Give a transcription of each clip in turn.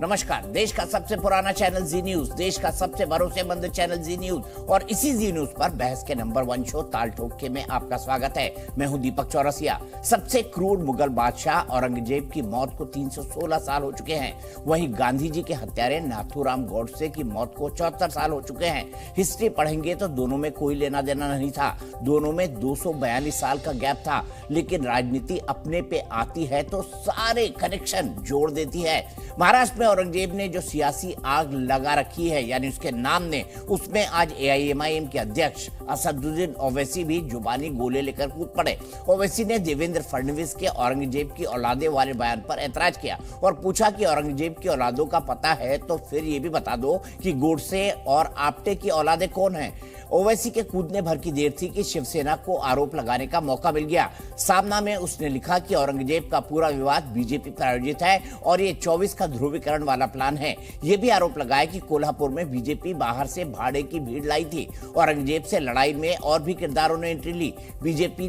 नमस्कार। देश का सबसे पुराना चैनल जी न्यूज, देश का सबसे भरोसेमंद चैनल जी न्यूज और इसी जी न्यूज पर बहस के नंबर 1 शो ताल ठोक के में आपका स्वागत है। मैं हूं दीपक चौरसिया। सबसे क्रूर मुगल बादशाह औरंगजेब की मौत को 316 साल हो चुके हैं। वहीं गांधी जी के हत्यारे नाथूराम गोडसे की मौत को 74 साल हो चुके हैं। हिस्ट्री पढ़ेंगे तो दोनों में कोई लेना देना नहीं था। दोनों में 242 साल का गैप था। लेकिन राजनीति अपने पे आती है तो सारे कनेक्शन जोड़ देती है। महाराष्ट्र में औरंगजेब ने जो सियासी आग लगा रखी है, यानी उसके नाम ने, उसमें आज एआईएमआईएम के अध्यक्ष असदुद्दीन ओवैसी भी जुबानी गोले लेकर कूद पड़े। ओवैसी ने देवेंद्र फडणवीस के औरंगजेब की औलादे वाले बयान पर ऐतराज किया और पूछा कि औरंगजेब की औलादों का पता है तो फिर ये भी बता दो कि गोडसे और आप्टे की औलादे कौन है। ओवैसी के कूदने भर की देर थी कि शिवसेना को आरोप लगाने का मौका मिल गया। सामना में उसने लिखा कि औरंगजेब का पूरा विवाद बीजेपी प्रायोजित है और ये 24 का ध्रुवीकरण वाला प्लान है। ये भी आरोप लगाया कि कोल्हापुर में बीजेपी बाहर से भाड़े की भीड़ लाई थी। औरंगजेब से लड़ाई में और भी किरदारों ने एंट्री ली। बीजेपी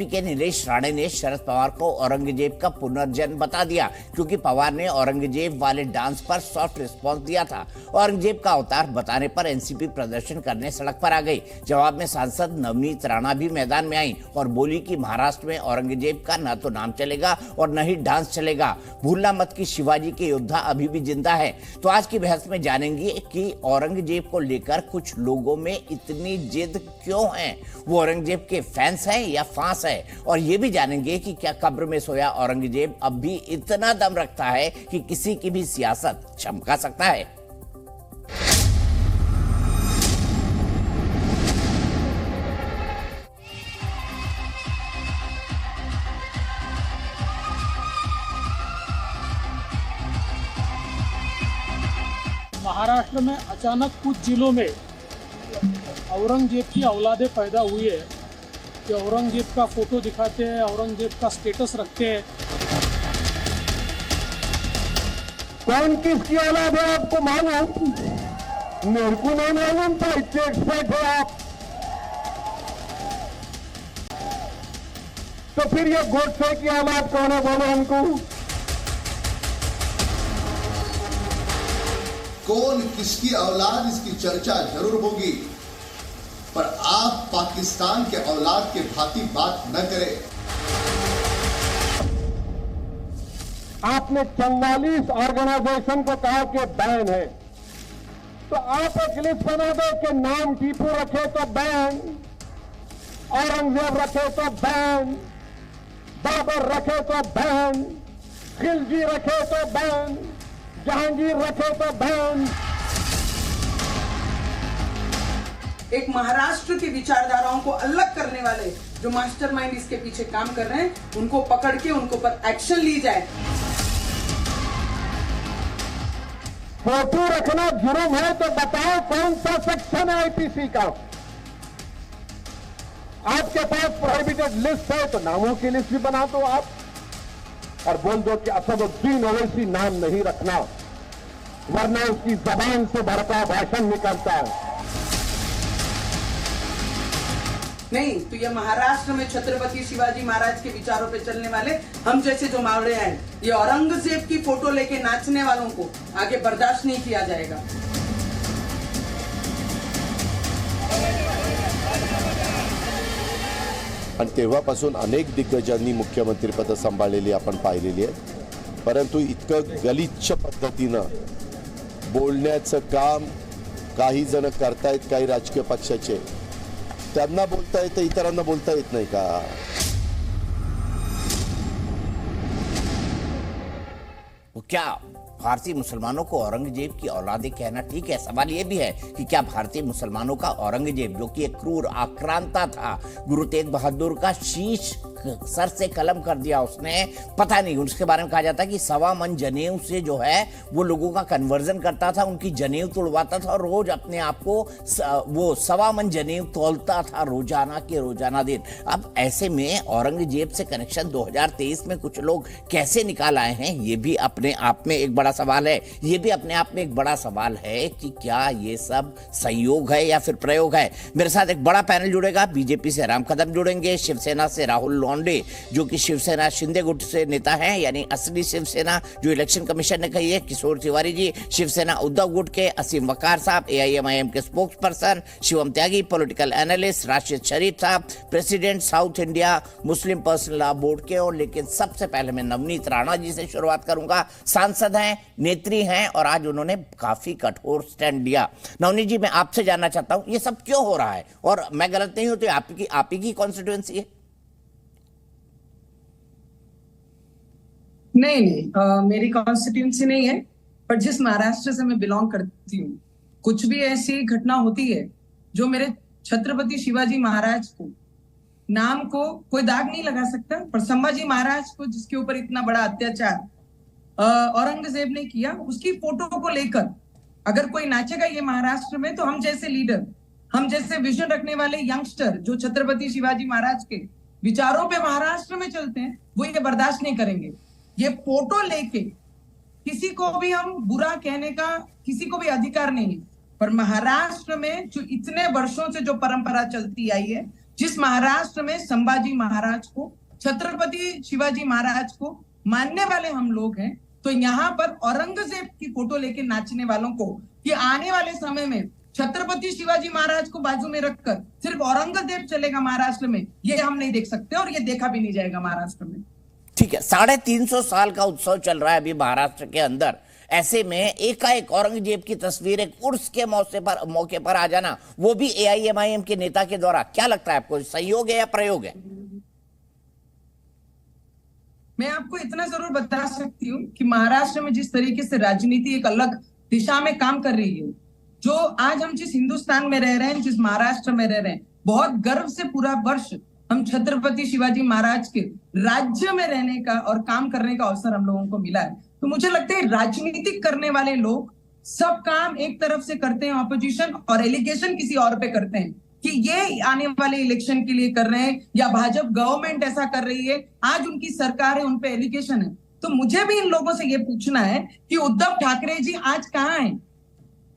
के नीलेश राणे ने शरद पवार को औरंगजेब का पुनर्जन्म बता दिया, क्योंकि पवार ने औरंगजेब वाले डांस पर सॉफ्ट रिस्पॉन्स दिया था। औरंगजेब का अवतार बताने पर एनसीपी प्रदर्शन करने सड़क पर आ गई। जवाब में सांसद नवनीत राणा भी मैदान में आई और बोली कि महाराष्ट्र में औरंगजेब का न तो नाम चलेगा और न ही डांस चलेगा। भूलना मत कि शिवाजी के योद्धा अभी भी जिंदा है। तो आज की बहस में जानेंगे कि औरंगजेब को लेकर कुछ लोगों में इतनी जिद क्यों है। वो औरंगजेब के फैंस हैं या फांस है, और ये भी जानेंगे कि क्या कब्र में सोया औरंगजेब अब भी इतना दम रखता है कि किसी की भी सियासत चमका सकता है। महाराष्ट्र में अचानक कुछ जिलों में औरंगजेब की औलादे पैदा हुई है कि औरंगजेब का फोटो दिखाते हैं, औरंगजेब का स्टेटस रखते हैं। कौन किसकी औलाद है आपको मालूम? मेरे को नहीं मालूम था, इतने एक्सपर्ट है आप। तो फिर ये गोडसे की औलाद कौन है, बोलो हमको। कौन किसकी औलाद, इसकी चर्चा जरूर होगी, पर आप पाकिस्तान के औलाद के भांति बात न करें। आपने 44 ऑर्गेनाइजेशन को कहा कि बैन है, तो आप एक लिस्ट बना दो कि नाम टीपू रखे तो बैन, औरंगजेब रखे तो बैन, बाबर रखे तो बैन, खिलजी रखे तो बैन, जहांगीर रखे तो बैन। एक महाराष्ट्र की विचारधाराओं को अलग करने वाले जो मास्टरमाइंड इसके पीछे काम कर रहे हैं, उनको पकड़ के उनको पर एक्शन ली जाए। फोटो रखना जुर्म है तो बताओ कौन सा सेक्शन है आईपीसी का। आपके पास प्रोहिबिटेड लिस्ट है तो नामों की लिस्ट भी बना दो आप, और बोल दो कि असदुद्दीन ओवैसी नाम नहीं रखना, वरना उसकी जबान से भड़का भाषण निकलता है। नहीं तो ये महाराष्ट्र में छत्रपति शिवाजी महाराज के विचारों पे चलने वाले हम जैसे जो मावड़े हैं, ये औरंगजेब की फोटो लेके नाचने वालों को आगे बर्दाश्त नहीं किया जाएगा। आणि तेव्हापासून अनेक दिग्गजांनी मुख्यमंत्रीपद सांभाळलेली आपण पाहिलेली आहेत, परंतु इतकं गलिच्छ पद्धतीनं बोलण्याचं काम काही जण करतायत, काही राजकीय पक्षाचे, त्यांना बोलता येतं, इतरांना बोलता येत नाही का? वो क्या भारतीय मुसलमानों को औरंगजेब की औलादे कहना ठीक है? सवाल यह भी है कि क्या भारतीय मुसलमानों का औरंगजेब, जो कि एक क्रूर आक्रांता था, गुरु तेग बहादुर का शीश सर से कलम कर दिया उसने, पता नहीं, उसके बारे में कहा जाता है कि 1.25 मन जनेऊ से जो है वो लोगों का कन्वर्जन करता था, उनकी जनेऊ तोड़वाता था और रोज अपने आप को वो 1.25 मन जनेऊ तोलता था रोजाना के रोजाना दिन। अब ऐसे में औरंगजेब से कनेक्शन 2023 में कुछ लोग कैसे निकाल आए हैं, ये भी अपने आप में एक बड़ा सवाल है। ये भी अपने आप में एक बड़ा सवाल है कि क्या ये सब संयोग है या फिर प्रयोग है। मेरे साथ एक बड़ा पैनल जुड़ेगा। बीजेपी से राम कदम जुड़ेंगे, शिवसेना से राहुल लोंढे जो कि शिवसेना शिंदे गुट से नेता हैं, यानी असली शिवसेना जो इलेक्शन कमीशन ने कही है, किशोर तिवारी जी शिवसेना उद्धव गुट के, असीम वकार साहब AIMIM के स्पोक्स पर्सन, शिवम त्यागी पॉलिटिकल एनालिस्ट, राशिद शरीफ साहब president South India Muslim personal law board के। और लेकिन सबसे पहले मैं नवनीत राणा जी से शुरुआत करूंगा। सांसद हैं, नेत्री हैं और आज उन्होंने काफी कठोर स्टैंड लिया। नवनीत जी, मैं आपसे जानना चाहता हूं ये सब क्यों हो रहा है, और मैं गलत नहीं हूं तो आप ही की कॉन्स्टिट्यूएंसी है? नहीं, मेरी कॉन्स्टिट्यूंसी नहीं है, पर जिस महाराष्ट्र से मैं बिलोंग करती हूँ, कुछ भी ऐसी घटना होती है जो मेरे छत्रपति शिवाजी महाराज को नाम को कोई दाग नहीं लगा सकता, पर संभाजी महाराज को जिसके ऊपर इतना बड़ा अत्याचार औरंगजेब ने किया, उसकी फोटो को लेकर अगर कोई नाचेगा ये महाराष्ट्र में, तो हम जैसे लीडर, हम जैसे विजन रखने वाले यंगस्टर जो छत्रपति शिवाजी महाराज के विचारों पे महाराष्ट्र में चलते हैं, वो ये बर्दाश्त नहीं करेंगे। ये फोटो लेके किसी को भी हम बुरा कहने का किसी को भी अधिकार नहीं है, पर महाराष्ट्र में जो इतने वर्षों से जो परंपरा चलती आई है, जिस महाराष्ट्र में संभाजी महाराज को, छत्रपति शिवाजी महाराज को मानने वाले हम लोग हैं, तो यहाँ पर औरंगजेब की फोटो लेके नाचने वालों को कि आने वाले समय में छत्रपति शिवाजी महाराज को बाजू में रखकर सिर्फ औरंगजेब चलेगा महाराष्ट्र में, ये हम नहीं देख सकते और ये देखा भी नहीं जाएगा महाराष्ट्र में। ठीक है, 350 साल का उत्सव चल रहा है अभी महाराष्ट्र के अंदर, ऐसे में एकाएक औरंगजेब की तस्वीर एक उर्स के मौके पर आ जाना, वो भी AIMIM के नेता के द्वारा, क्या लगता है आपको, संयोग है या प्रयोग है? मैं आपको इतना जरूर बता सकती हूँ कि महाराष्ट्र में जिस तरीके से राजनीति एक अलग दिशा में काम कर रही है, जो आज हम जिस हिंदुस्तान में रह रहे हैं, जिस महाराष्ट्र में रह रहे हैं, बहुत गर्व से पूरा वर्ष हम छत्रपति शिवाजी महाराज के राज्य में रहने का और काम करने का अवसर हम लोगों को मिला है। तो मुझे लगता है राजनीतिक करने वाले लोग सब काम एक तरफ से करते हैं ऑपोजिशन, और एलिगेशन किसी और पे करते हैं कि ये आने वाले इलेक्शन के लिए कर रहे हैं या भाजपा गवर्नमेंट ऐसा कर रही है, आज उनकी सरकार है, उन पे एलिगेशन है। तो मुझे भी इन लोगों से ये पूछना है कि उद्धव ठाकरे जी आज कहाँ हैं?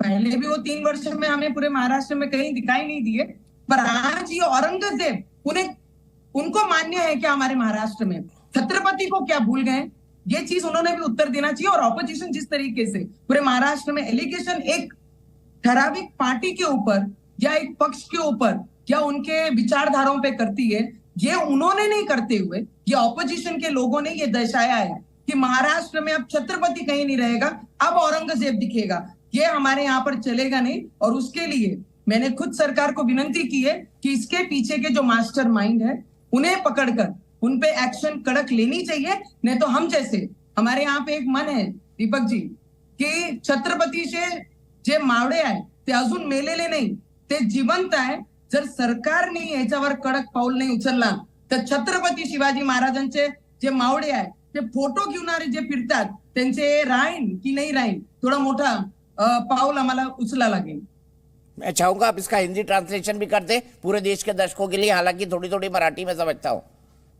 पहले भी वो 3 वर्ष में हमें पूरे महाराष्ट्र में कहीं दिखाई नहीं दिए, पर आज ये औरंगजेब उनको मान्य है क्या हमारे महाराष्ट्र में? छत्रपति को क्या भूल गए? ये चीज उन्होंने भी उत्तर देना चाहिए। और ऑपोजिशन जिस तरीके से पूरे महाराष्ट्र में एलिगेशन एक ठराविक पार्टी के ऊपर या एक पक्ष के ऊपर या उनके विचारधाराओं पे करती है, ये उन्होंने नहीं करते हुए ये ऑपोजिशन के लोगों ने ये दर्शाया है कि महाराष्ट्र में अब छत्रपति कहीं नहीं रहेगा, अब औरंगजेब दिखेगा। ये हमारे यहाँ पर चलेगा नहीं, और उसके लिए मैंने खुद सरकार को विनती की है कि इसके पीछे के जो मास्टर माइंड है उन्हें पकड़कर उन पे एक्शन कड़क लेनी चाहिए। नहीं तो हम जैसे, हमारे यहाँ पे एक मन है दीपक जी की छत्रपतीचे जे मावळे आहे ते अजून मेलेले नाही, ते जिवंत आहे। जर सरकारने याच्यावर कडक पाऊल नाही उचलला तर छत्रपती शिवाजी महाराजांचे जे मावळे आहे ते फोटो घेणारे जे फिरतात त्यांचे राहीन की नाही राहीन, थोडा मोठा पाऊल आम्हाला उचला लागेल। मैं चाहूंगा आप इसका हिंदी ट्रांसलेशन भी कर दे पूरे देश के दर्शकों के लिए, हालांकि थोड़ी थोड़ी मराठी में समझता हूँ।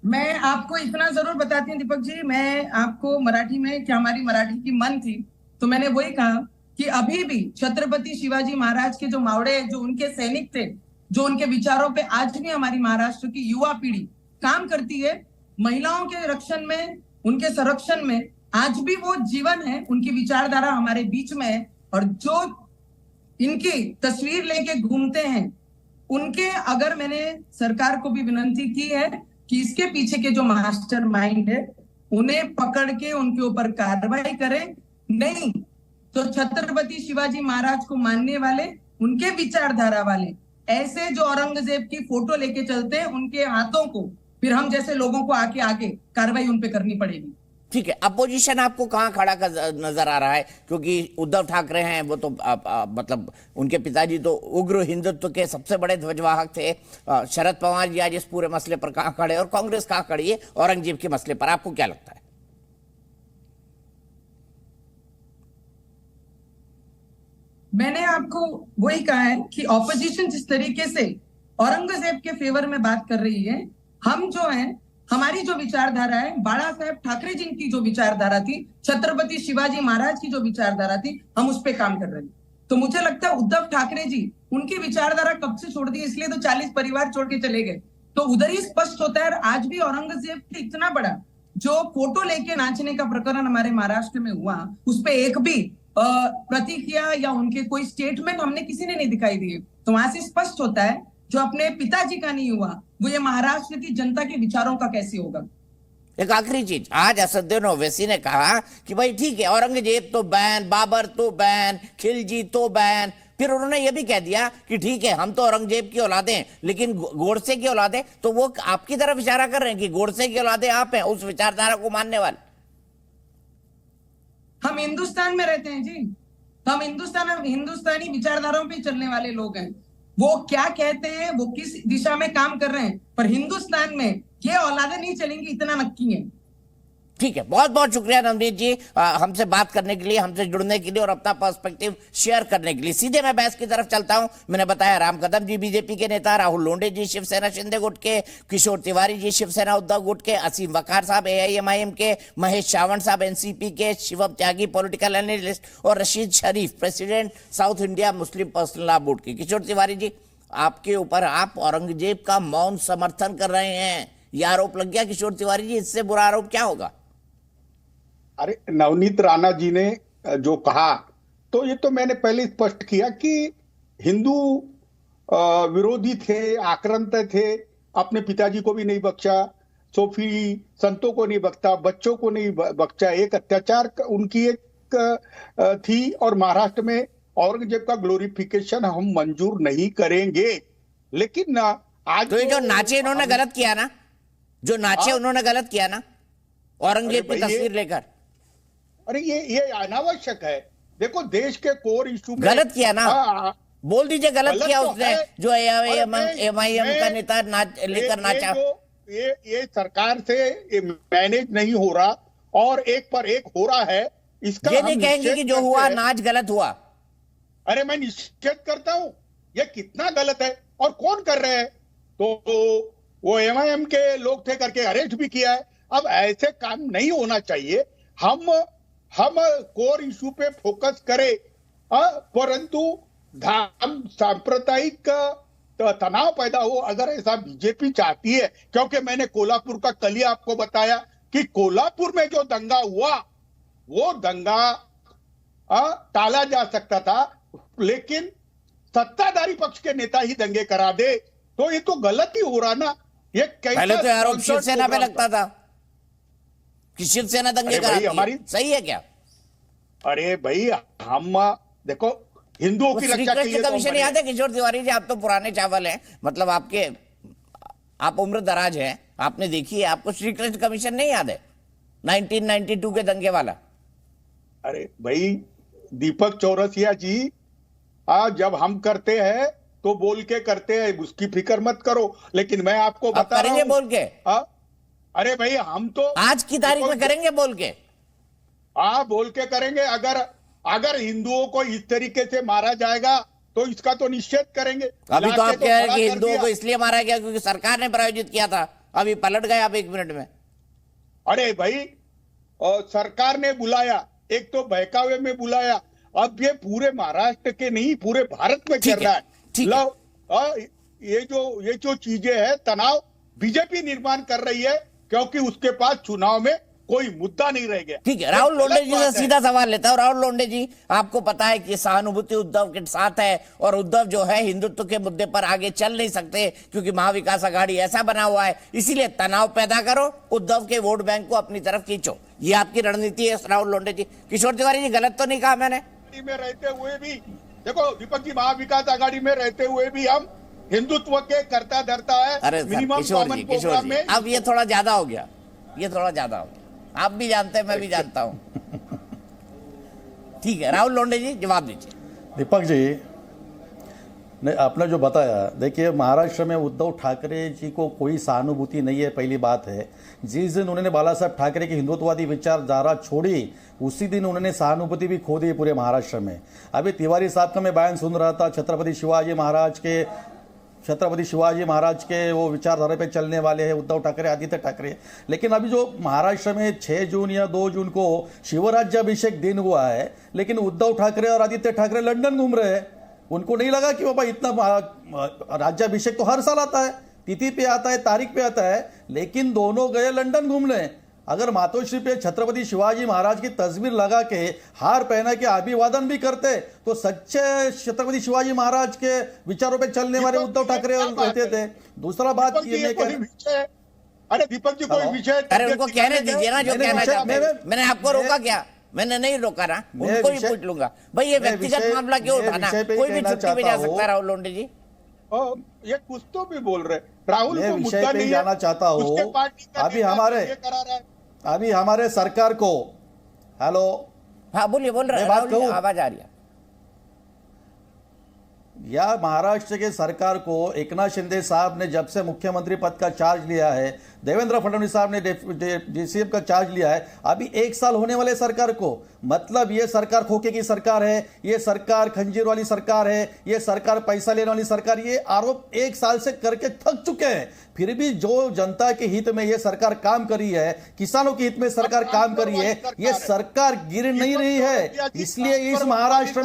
मैं आपको इतना जरूर बताती हूँ दीपक जी, मैं आपको मराठी में, क्या हमारी मराठी की मन थी तो मैंने वही कहा कि अभी भी छत्रपति शिवाजी महाराज के जो मावड़े, जो उनके सैनिक थे, जो उनके विचारों पे आज भी हमारी महाराष्ट्र की युवा पीढ़ी काम करती है, महिलाओं के रक्षण में, उनके संरक्षण में आज भी वो जीवन है, उनकी विचारधारा हमारे बीच में है। और जो इनकी तस्वीर लेके घूमते हैं उनके, अगर मैंने सरकार को भी विनती की है कि इसके पीछे के जो मास्टर माइंड है उन्हें पकड़ के उनके ऊपर कार्रवाई करें, नहीं तो छत्रपति शिवाजी महाराज को मानने वाले, उनके विचारधारा वाले ऐसे जो औरंगजेब की फोटो लेके चलते हैं, उनके हाथों को फिर हम जैसे लोगों को आगे कार्रवाई उन पे करनी पड़ेगी। ठीक है, अपोजिशन आपको कहाँ खड़ा नजर आ रहा है? क्योंकि उद्धव ठाकरे हैं, वो तो मतलब उनके पिताजी तो उग्र हिंदुत्व के सबसे बड़े ध्वजवाहक थे। शरद पवार जी आज इस पूरे मसले पर कहाँ खड़े, और कांग्रेस कहाँ खड़ी है औरंगजेब के मसले पर, आपको क्या लगता है? मैंने आपको वही कहा है कि ऑपोजिशन जिस तरीके से औरंगजेब के फेवर में बात कर रही है, हम जो है, हमारी जो विचारधारा है, बाला साहेब ठाकरे जी की जो विचारधारा थी, छत्रपति शिवाजी महाराज की जो विचारधारा थी, हम उस पर काम कर रहे हैं। तो मुझे लगता है उद्धव ठाकरे जी उनकी विचारधारा कब से छोड़ दी, इसलिए तो 40 परिवार छोड़ के चले गए। तो उधर ही स्पष्ट होता है। और आज भी औरंगजेब के इतना बड़ा जो फोटो लेके नाचने का प्रकरण हमारे महाराष्ट्र में हुआ, उस पे एक भी प्रतिक्रिया या उनके कोई स्टेटमेंट हमने किसी ने नहीं दिखाई दिए। तो वहां से स्पष्ट होता है जो अपने पिताजी का नहीं हुआ वो ये महाराष्ट्र की जनता के विचारों का कैसे होगा। एक आखिरी चीज, आज असदुद्दीन ओवैसी ने कहा कि भाई ठीक है, औरंगजेब तो बैन, बाबर तो बैन, खिलजी तो बैन। फिर उन्होंने यह भी कह दिया कि ठीक है, हम तो औरंगजेब की औलादे हैं, लेकिन गोडसे की औलादे, तो वो आपकी तरफ इशारा कर रहे हैं कि गोडसे की औलादे आप हैं, उस विचारधारा को मानने वाले। हम हिंदुस्तान में रहते हैं जी, हम हिंदुस्तानी विचारधाराओं पे चलने वाले लोग हैं। वो क्या कहते हैं, वो किस दिशा में काम कर रहे हैं, पर हिंदुस्तान में ये औलादे नहीं चलेंगी, इतना नक्की है। ठीक है, बहुत बहुत शुक्रिया नवनीत जी हमसे बात करने के लिए, हमसे जुड़ने के लिए और अपना पर्सपेक्टिव शेयर करने के लिए। सीधे मैं बहस की तरफ चलता हूं। मैंने बताया राम कदम जी बीजेपी के नेता, राहुल लोंढे जी शिवसेना शिंदे गुट के, किशोर तिवारी जी शिवसेना उद्धव गुट के, असीम वकार साहब AIMIM के, महेश सावंत साहब NCP के, शिवम त्यागी पॉलिटिकल एनालिस्ट और Rashid Sharif president South India Muslim personal law board के। किशोर तिवारी जी, आपके ऊपर आप औरंगजेब का मौन समर्थन कर रहे हैं, यह आरोप लग गया। किशोर तिवारी जी, इससे बुरा आरोप क्या होगा? अरे नवनीत राणा जी ने जो कहा, तो ये तो मैंने पहले स्पष्ट किया कि हिंदू विरोधी थे, आक्रांत थे, अपने पिताजी को भी नहीं बख्शा, सूफी संतों को नहीं बख्शा, बच्चों को नहीं बख्शा। एक अत्याचार उनकी एक थी। और महाराष्ट्र में औरंगजेब का ग्लोरिफिकेशन हम मंजूर नहीं करेंगे। लेकिन आज तो ये जो नाचे इन्होंने गलत किया ना, जो नाचे उन्होंने गलत किया ना औरंगजेब की तस्वीर लेकर, अरे ये अनावश्यक है। देखो, देश के कोर इशू में गलत किया ना, बोल दीजिए गलत किया उसने, जो AIMIM का नेता लेकर नाचा। ये सरकार से मैनेज नहीं हो रहा और एक पर एक हो रहा है। इसका ये नहीं कहेंगे कि जो हुआ नाच गलत हुआ। अरे मैं निश्चित करता हूं ये कितना गलत है और कौन कर रहे हैं। तो वो MIM के लोग थे, करके अरेस्ट भी किया है। अब ऐसे काम नहीं होना चाहिए। हम कोर इशू पे फोकस करें, परंतु सांप्रदायिक तनाव पैदा हो, अगर ऐसा बीजेपी चाहती है। क्योंकि मैंने कोल्हापुर का कल ही आपको बताया कि कोल्हापुर में जो दंगा हुआ, वो दंगा टाला जा सकता था, लेकिन सत्ताधारी पक्ष के नेता ही दंगे करा दे, तो ये तो गलत ही हो रहा ना। ये पहले तो आरोप शिवसेना पे लगता था कि शिवसेना दंगे कराती है, सही है क्या? अरे भाई, हम देखो हिंदुओं की रक्षा के लिए कमीशन याद है किशोर तिवारी जी? आप तो पुराने चावल हैं, मतलब आप उम्र दराज हैं, आपने देखी है, आपको श्री कृष्ण कमीशन नहीं याद है 1992 के दंगे वाला? अरे भाई दीपक चौरसिया जी, जब हम करते हैं तो बोल के करते हैं, उसकी फिक्र मत करो। लेकिन मैं आपको बता रहा हूं, बोल के। अरे भाई, हम तो आज की तारीख में करेंगे बोल के। बोल के करेंगे। अगर हिंदुओं को इस तरीके से मारा जाएगा तो इसका तो निषेध करेंगे। अभी तो आप कह रहे हैं कि हिंदुओं को इसलिए मारा गया क्योंकि सरकार ने प्रायोजित किया था, अभी पलट गए आप 1 मिनट में। अरे भाई, सरकार ने बुलाया, एक तो बहकावे में बुलाया, अब ये पूरे महाराष्ट्र के नहीं, पूरे भारत में चल रहा है। ये जो चीजें हैं, तनाव बीजेपी निर्माण कर रही है, क्योंकि उसके पास चुनाव में कोई मुद्दा नहीं रह गया। ठीक है, राहुल लोंढे जी से सीधा सवाल लेता है। राहुल लोंढे जी, आपको पता है कि सहानुभूति उद्धव के साथ है, और उद्धव जो है हिंदुत्व के मुद्दे पर आगे चल नहीं सकते क्योंकि महाविकास आघाड़ी ऐसा बना हुआ है, इसीलिए तनाव पैदा करो, उद्धव के वोट बैंक को अपनी तरफ खींचो, ये आपकी रणनीति है राहुल लोंढे जी। किशोर तिवारी जी, गलत तो नहीं कहा मैंने? में रहते हुए भी देखो दीपक जी, महाविकास आघाड़ी में रहते हुए भी हम हिंदुत्व के करता धरता है। अरे किशोर जी, अब ये थोड़ा ज्यादा हो गया, ये थोड़ा ज्यादा हो गया। आप भी जानते हैं, मैं भी जानता हूं। ठीक है, राहुल लोंढे जी जवाब दीजिए। दीपक जी ने आपने जो बताया, देखिए महाराष्ट्र में उद्धव ठाकरे जी को कोई सहानुभूति नहीं है, पहली बात है। जिस दिन उन्होंने बाला साहब ठाकरे की हिंदुत्ववादी विचारधारा छोड़ी, उसी दिन उन्होंने सहानुभूति भी खो दी पूरे महाराष्ट्र में। अभी तिवारी साहब का मैं बयान सुन रहा था, छत्रपति शिवाजी महाराज के वो विचारधारा पे चलने वाले हैं उद्धव ठाकरे, आदित्य ठाकरे। लेकिन अभी जो महाराष्ट्र में 6 जून या 2 जून को शिवराज्याभिषेक दिन हुआ है, लेकिन उद्धव ठाकरे और आदित्य ठाकरे लंदन घूम रहे हैं। उनको नहीं लगा कि बाबा इतना राज्याभिषेक तो हर साल आता है, तिथि पे आता है, तारीख पे आता है, लेकिन दोनों गए लंदन घूमने। अगर मातोश्री पे छत्रपति शिवाजी महाराज की तस्वीर लगा के हार पहना के अभिवादन भी करते तो सच्चे छत्रपति शिवाजी महाराज के विचारों पे चलने वाले उद्धव ठाकरे रहते थे। दूसरा बात ये मैं कह, अरे दीपक जी कोई विषय, अरे उनको कहने दीजिए ना जो कहना चाहते हैं। मैंने आपको रोका क्या? मैंने नहीं रोका ना, उनको ही पूछ लूंगा। भाई ये व्यक्तिगत मामला क्यों उठाना? कोई भी छुट्टी पे जा सकता है राहुल लोंढे जी। ये कुछ तो भी बोल रहे राहुल मैं को विषय मुद्दा पे नहीं जाना है, चाहता हूँ। उसके पार्टी का अभी नेता हमारे ये करा रहा है। अभी हमारे सरकार को, हेलो, हाँ बोलिए, बोल रहे मैं बात कहूं? आवाज आ रही है। या महाराष्ट्र के सरकार को एकनाथ शिंदे साहब ने जब से मुख्यमंत्री पद का चार्ज लिया है, देवेंद्र फडणवीस साहब ने डीसीएम का चार्ज लिया है, अभी 1 साल होने वाले सरकार को। मतलब ये सरकार खोखे की सरकार है, ये सरकार खंजीर वाली सरकार है, ये सरकार पैसा लेने वाली सरकार, ये आरोप 1 साल से करके थक चुके हैं। फिर भी जो जनता के हित में ये सरकार काम करी है, किसानों के हित में सरकार काम करी है, ये सरकार गिर नहीं रही है। इसलिए इस महाराष्ट्र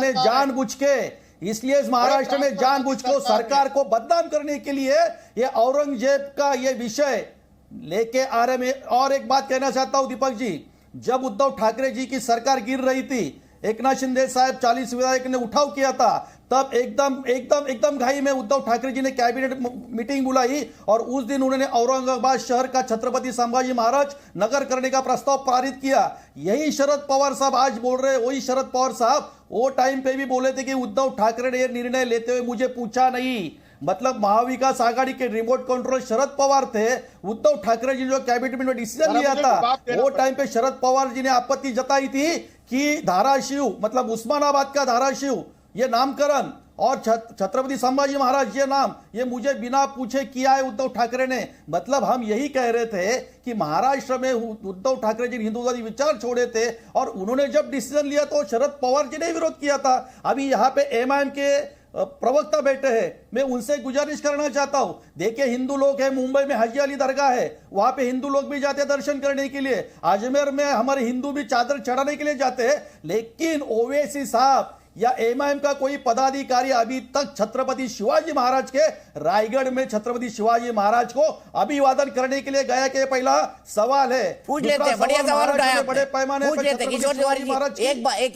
में जानबूझ के सरकार को बदनाम करने के लिए ये औरंगजेब का ये विषय लेके आ रहे। में और एक बात कहना चाहता हूं दीपक जी, जब उद्धव ठाकरे जी की सरकार गिर रही थी, एकनाथ शिंदे साहब 40 विधायक ने उठाव किया था, तब एकदम घाई में उद्धव ठाकरे जी ने कैबिनेट मीटिंग बुलाई और उस दिन उन्होंने औरंगाबाद शहर का छत्रपति संभाजी महाराज नगर करने का प्रस्ताव पारित किया। यही शरद पवार साहब आज बोल रहे हैं, वही शरद पवार साहब वो टाइम पे भी बोले थे कि उद्धव ठाकरे ने यह निर्णय लेते हुए मुझे पूछा नहीं। मतलब महाविकास आघाड़ी के रिमोट कंट्रोल शरद पवार थे। उद्धव ठाकरे जी जो कैबिनेट में डिसीजन लिया था, वो टाइम पे शरद पवार जी ने आपत्ति जताई थी कि धाराशिव, मतलब उस्मानाबाद का धाराशिव, ये नामकरण और छत्रपति संभाजी महाराज ये नाम, ये मुझे बिना पूछे किया है उद्धव ठाकरे ने। मतलब हम यही कह रहे थे कि महाराष्ट्र में उद्धव ठाकरे जी हिंदुवादी विचार छोड़े थे और उन्होंने जब डिसीजन लिया तो शरद पवार जी ने विरोध किया था। अभी यहाँ पे एमआईएम के प्रवक्ता बैठे हैं, मैं उनसे गुजारिश करना चाहता हूं, देखिए हिंदू लोग हैं, मुंबई में हाजी अली दरगाह है, वहां पे हिंदू लोग भी जाते हैं दर्शन करने के लिए, अजमेर में हमारे हिंदू भी चादर चढ़ाने के लिए जाते हैं, लेकिन ओवैसी साहब या एमआईएम का कोई पदाधिकारी अभी तक छत्रपति शिवाजी महाराज के रायगढ़ में छत्रपति शिवाजी महाराज को अभिवादन करने के लिए गया कि पहला सवाल है। पूछ लेते हैं, बढ़िया सवाल उठाया, बड़े पैमाने पूछ लेते हैं किशोर तिवारी जी।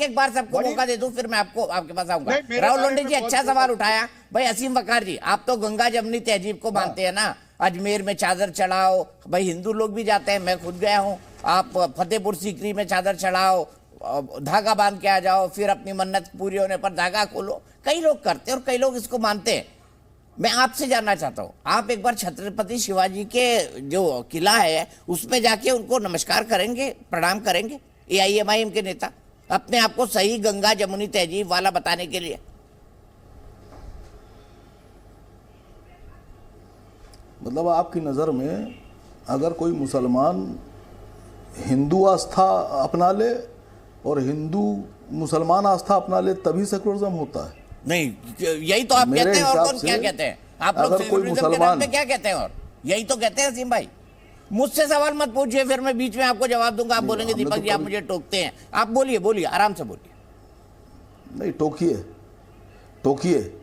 एक बार सबको मौका दे दूं, फिर मैं आपके पास आऊंगा। राहुल लोंढे जी अच्छा सवाल उठाया। भाई असीम वकार जी, आप तो गंगा जमनी तहजीब को मानते हैं ना, अजमेर में चादर चढ़ाओ, भाई हिंदू लोग भी जाते हैं, मैं खुद गया हूं। आप फतेहपुर सीकरी में चादर चढ़ाओ, धागा बांध के आ जाओ, फिर अपनी मन्नत पूरी होने पर धागा खोलो। कई लोग करते हैं और कई लोग इसको मानते हैं। मैं आपसे जानना चाहता हूं, आप एक बार छत्रपति शिवाजी के जो किला है उसमें जाके उनको नमस्कार करेंगे, प्रणाम करेंगे? एआईएमआईएम के नेता अपने आप को सही गंगा जमुनी तहजीब वाला बताने के लिए। मतलब आपकी नज़र में अगर कोई मुसलमान हिंदू आस्था अपना ले और हिंदू मुसलमान आस्था अपना ले तभी सेकुलरिज्म होता है? नहीं, यही तो आप कहते हैं। और कौन क्या कहते हैं? आप लोग सेकुलरिज्म के नाम पे क्या कहते हैं? और यही तो कहते हैं असीम भाई। मुझसे सवाल मत पूछिए, फिर मैं बीच में आपको जवाब दूंगा, आप बोलेंगे दीपक जी आप मुझे टोकते हैं। आप बोलिए, आराम से बोलिए। नहीं टोकिए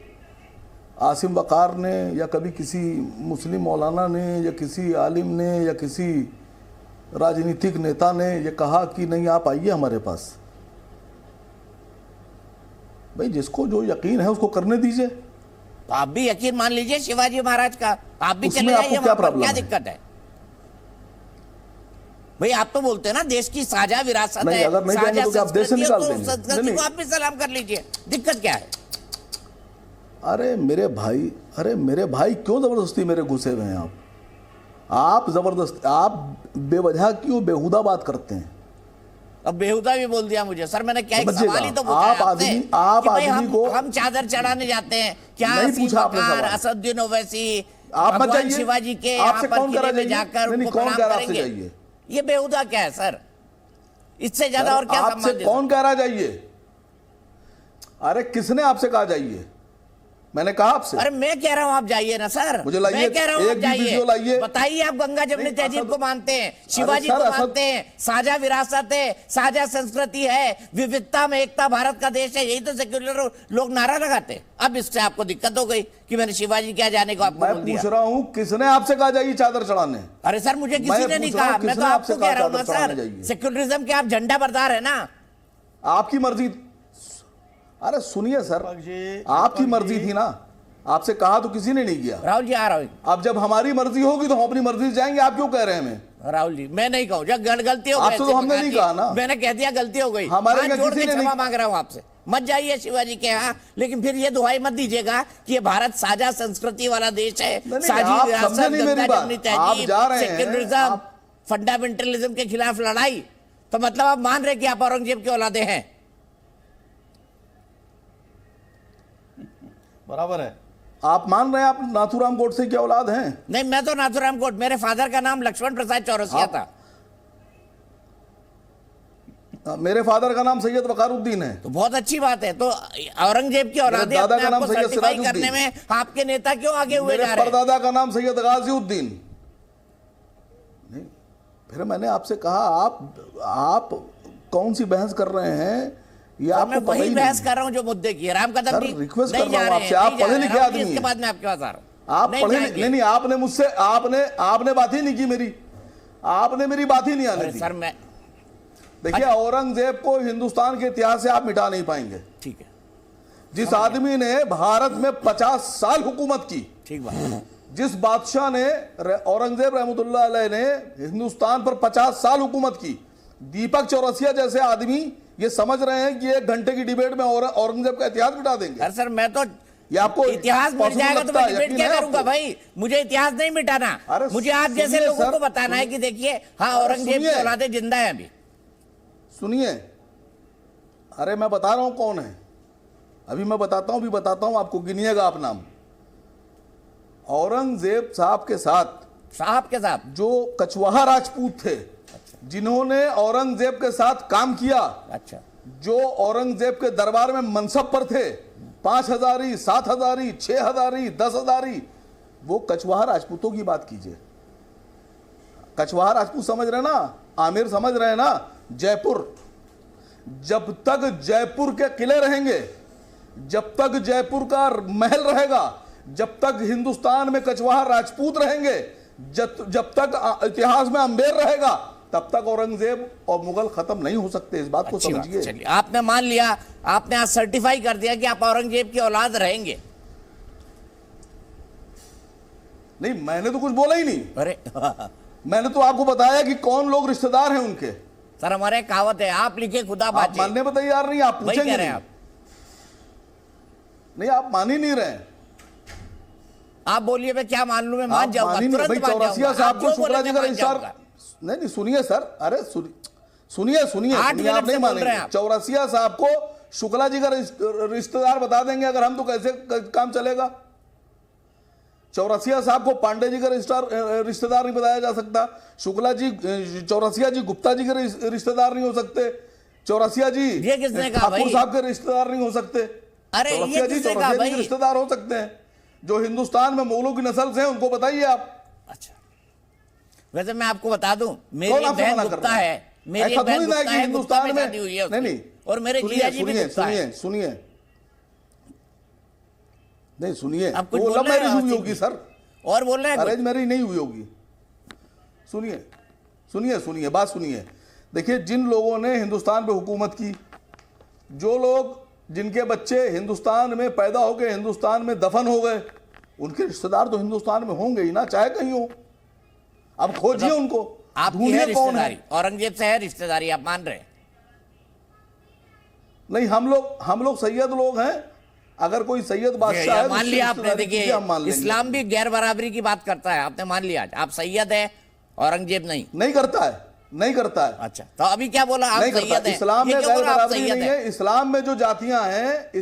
आसिम वकार ने या कभी किसी मुस्लिम मौलाना ने या किसी आलिम ने या किसी राजनीतिक नेता ने ये कहा कि नहीं आप आइए हमारे पास? भाई जिसको जो यकीन है उसको करने दीजिए। तो आप भी यकीन मान लीजिए शिवाजी महाराज का, आप भी चले जाइए, क्या दिक्कत है? भाई आप तो बोलते हैं ना देश की साझा विरासत है, अगर नहीं जाएंगे तो आप देश से निकाल देंगे। संस्कृति को आप भी सलाम कर लीजिए, दिक्कत क्या है? अरे मेरे भाई क्यों जबरदस्ती मेरे घुसे हुए हैं आप बेवजह क्यों बेहुदा बात करते हैं? अब बेहुदा भी बोल दिया मुझे सर, मैंने क्या एक सवाल ही तो पूछा आप आदमी को हम चादर चढ़ाने जाते हैं क्या? नहीं पूछा आपने सवाल। असदुद्दीन ओवैसी आप मत जाइए, शिवाजी के आपसे कौन करा जाइए? जाकर नहीं, कौन कह रहा आपसे जाइए? ये बेहुदा क्या है सर? इससे ज्यादा और क्या आपसे कौन कह रहा जाइए? अरे किसने आपसे कहा जाइए? मैंने कहा आपसे। अरे मैं कह रहा हूं आप जाइए ना सर, मुझे लाइए, मैं कह रहा हूं आप एक भी वीडियो जाइए, लाइए। बताइए आप गंगा जमुनी तहजीब को मानते हैं, शिवाजी सर, को मानते हैं, साझा विरासत है, साझा संस्कृति है, विविधता में एकता भारत का देश है, यही तो सेक्युलर लोग नारा लगाते हैं। अब इससे आपको दिक्कत हो गई कि मैंने शिवाजी क्या जाने को आपको मैं बोल दिया। पूछ रहा हूं किसने आपसे कहा जाइए चादर चढ़ाने? अरे सर मुझे किसी ने नहीं कहा, मैं तो आपको कह रहा हूँ ना सर, सेक्युलरिज्म के आप झंडा बरदार है ना। आपकी मर्जी। अरे सुनिए सर, आपकी मर्जी थी ना, आपसे कहा तो किसी ने नहीं किया। राहुल जी आ रहा हूँ। अब जब हमारी मर्जी होगी तो हम अपनी मर्जी से जाएंगे, आप क्यों कह रहे हैं हमें? राहुल जी मैं नहीं कहूँ, जब गलती हो आपसे तो हमने नहीं कहा ना, मैंने कह दिया गलती हो गई, हमारे हाथ जोड़ के क्षमा मांग रहा हूँ आपसे, मत जाइए शिवाजी के यहाँ, लेकिन फिर ये दुहाई मत दीजिएगा कि ये भारत साझा संस्कृति वाला देश है, साझी विरासत, गंगा जमुनी तहजीब, सेक्युलरिज्म, फंडामेंटलिज्म के खिलाफ लड़ाई, तो मतलब आप मान रहे कि आप औरंगजेब के औलादे हैं। बराबर है, आप मान रहे हैं आप नाथूराम गोडसे की औलाद हैं? नहीं, मैं तो नाथूराम गोड, मेरे फादर का नाम लक्ष्मण प्रसाद चौरसिया था। मेरे फादर का नाम सैयद वकारुद्दीन है। तो बहुत अच्छी बात है, तो औरंगजेब की औलादे दादा अपने का आप नाम को सैयद सर्टिफाई सिराजुद्दीन करने में आपके नेता क्यों आगे हुए मेरे जा रहे हैं? परदादा का नाम सैयद गाजिउद्दीन। नहीं, फिर मैंने आपसे कहा आप कौन सी बहस कर रहे हैं? ये तो आपको मैं पता वही ही बहस नहीं। कर रहा हूं जो मुद्दे की है। राम कदम सर, जी रिक्वेस्ट नहीं कर जा रहा हूं रहे आपसे, हैं, आप नहीं जा पढ़े रहे हैं। लिखे राहुल जी, आदमी इसके हैं। बाद मैं आपके पास आ रहा हूं। आप नहीं पढ़े जाएंगे। नहीं, आपने मुझसे आपने बात ही नहीं की मेरी, आपने मेरी बात ही नहीं आने अरे दी। सर मैं देखिए, औरंगजेब को हिंदुस्तान के इतिहास से आप मिटा नहीं पाएंगे। ठीक है, जिस आदमी ने भारत में 50 साल हुकूमत की, ठीक बात, जिस बादशाह ने, औरंगजेब रहमतुल्लाह अलैह ने हिंदुस्तान पर 50 साल हुकूमत की, दीपक चौरसिया जैसे आदमी ये समझ रहे हैं कि 1 घंटे की डिबेट में औरंगजेब का इतिहास मिटा देंगे। अरे सर मैं तो ये आपको इतिहास मिट पॉसिबल जाएगा तो लगता मैं है? डिबेट यकीन क्या है करूंगा आपको? भाई? मुझे इतिहास नहीं मिटाना, अरे मुझे आप जैसे सुनिए लोगों सर, को बताना है कि देखिए हाँ औरंगजेब की औलादे जिंदा है अभी। सुनिए, अरे मैं बता रहा हूं कौन है, अभी मैं बताता हूं, आपको गिनिएगा आप नाम। औरंगजेब साहब के साथ जो कछवाहा राजपूत थे, जिन्होंने औरंगजेब के साथ काम किया, अच्छा, जो औरंगजेब के दरबार में मनसब पर थे, 5 हजारी, 7 हजारी, 6 हजारी, 10 हजारी, वो कछवाहा राजपूतों की बात कीजिए। कछवाहा राजपूत समझ रहे ना, आमिर समझ रहे ना, जयपुर। जब तक जयपुर के किले रहेंगे, जब तक जयपुर का महल रहेगा, जब तक हिंदुस्तान में कछवाहा राजपूत रहेंगे, जब तक इतिहास में अंबेर रहेगा, तब तक औरंगजेब और मुगल खत्म नहीं हो सकते। इस बात को समझिए। चलिए, आपने मान लिया, आपने आज सर्टिफाई कर दिया कि आप औरंगजेब की औलाद रहेंगे। नहीं, मैंने तो कुछ बोला ही नहीं। अरे मैंने तो आपको बताया कि कौन लोग रिश्तेदार हैं उनके। सर हमारे कहावत है, आप लिखे खुदा आप बाजे। मानने में तैयार नहीं, आप वही पूछेंगे कह रहे नहीं। हैं आप। नहीं, आप मान ही नहीं रहे। आप बोलिए, मैं क्या मान लूं? मैं मान आप जाऊंगा, मान ही नहीं। तुरंत भाई मान चौरसिया जाऊंगा। साहब आप को जो शुक्ला जी बोलेंगे का मान रजिस्ट्रार, जाऊंगा। नहीं सुनिए सर, अरे सुनिए, 8 आप मिनट से नहीं बोल रहे हैं मानेंगे। आप। चौरसिया साहब को शुक्ला जी का रिश्तेदार बता देंगे अगर हम, तो कैसे काम चलेगा? चौरसिया साहब को पांडे जी का रिश्तेदार नहीं बताया जा सकता। शुक्ला जी, चौरसिया जी गुप्ता जी के रिश्तेदार नहीं हो सकते। चौरसिया जी ये किसने कहा भाई? ठाकुर साहब के रिश्तेदार नहीं हो सकते। अरे ये चौरसिया जी किसने कहा चौरसिया जी भाई? के रिश्तेदार हो सकते हैं। जो हिंदुस्तान में मुगलों की नस्ल से हैं उनको बताइए आप। अच्छा, वैसे मैं आपको बता दूं, मेरी कौन आपसे बहन मना कर गुप्ता रहा है? है, मेरी ऐसा बहन थोड़ी ना है गुप्ता कि है, गुप्ता हिंदुस्तान में में शादी हुई है नहीं, उसकी। और मेरे जिया जी भी गुप्ता है। सुनिए, आप कुछ वो बोल लव रहे हैं मैरिज हुई आसिफ होगी जी? सर, और बोल रहे हैं अरेंज मैरिज नहीं हुई होगी। सुनिए, बात सुनिए। देखिए, जिन लोगों ने हिंदुस्तान पे हुकूमत की, जो लोग, जिनके बच्चे हिंदुस्तान में पैदा हो गए, हिंदुस्तान में दफन हो गए, उनके रिश्तेदार तो हिंदुस्तान में होंगे ही ना, चाहे कहीं हो। अब खोजिए उनको, आपकी है ढूंढिए कौन रिश्तेदारी, है। औरंगजेब से है रिश्तेदारी, आप मान रहे हैं? नहीं, हम लोग सैयद लोग हैं। अगर कोई सैयद बादशाह है तो मान उसकी लिया आपने। रिश्तेदारी कीजिए, हम मान देखिए, लेंगे। इस्लाम भी गैर बराबरी की बात करता है, आपने मान लिया। आप सैयद है, औरंगजेब नहीं करता है। अच्छा, तो अभी क्या बोला? आप नहीं सैयद करता। हैं। इस्लाम ये में क्यों गैर बोला आप बराबरी सैयद नहीं हैं? है। इस्लाम में जो जातियां हैं,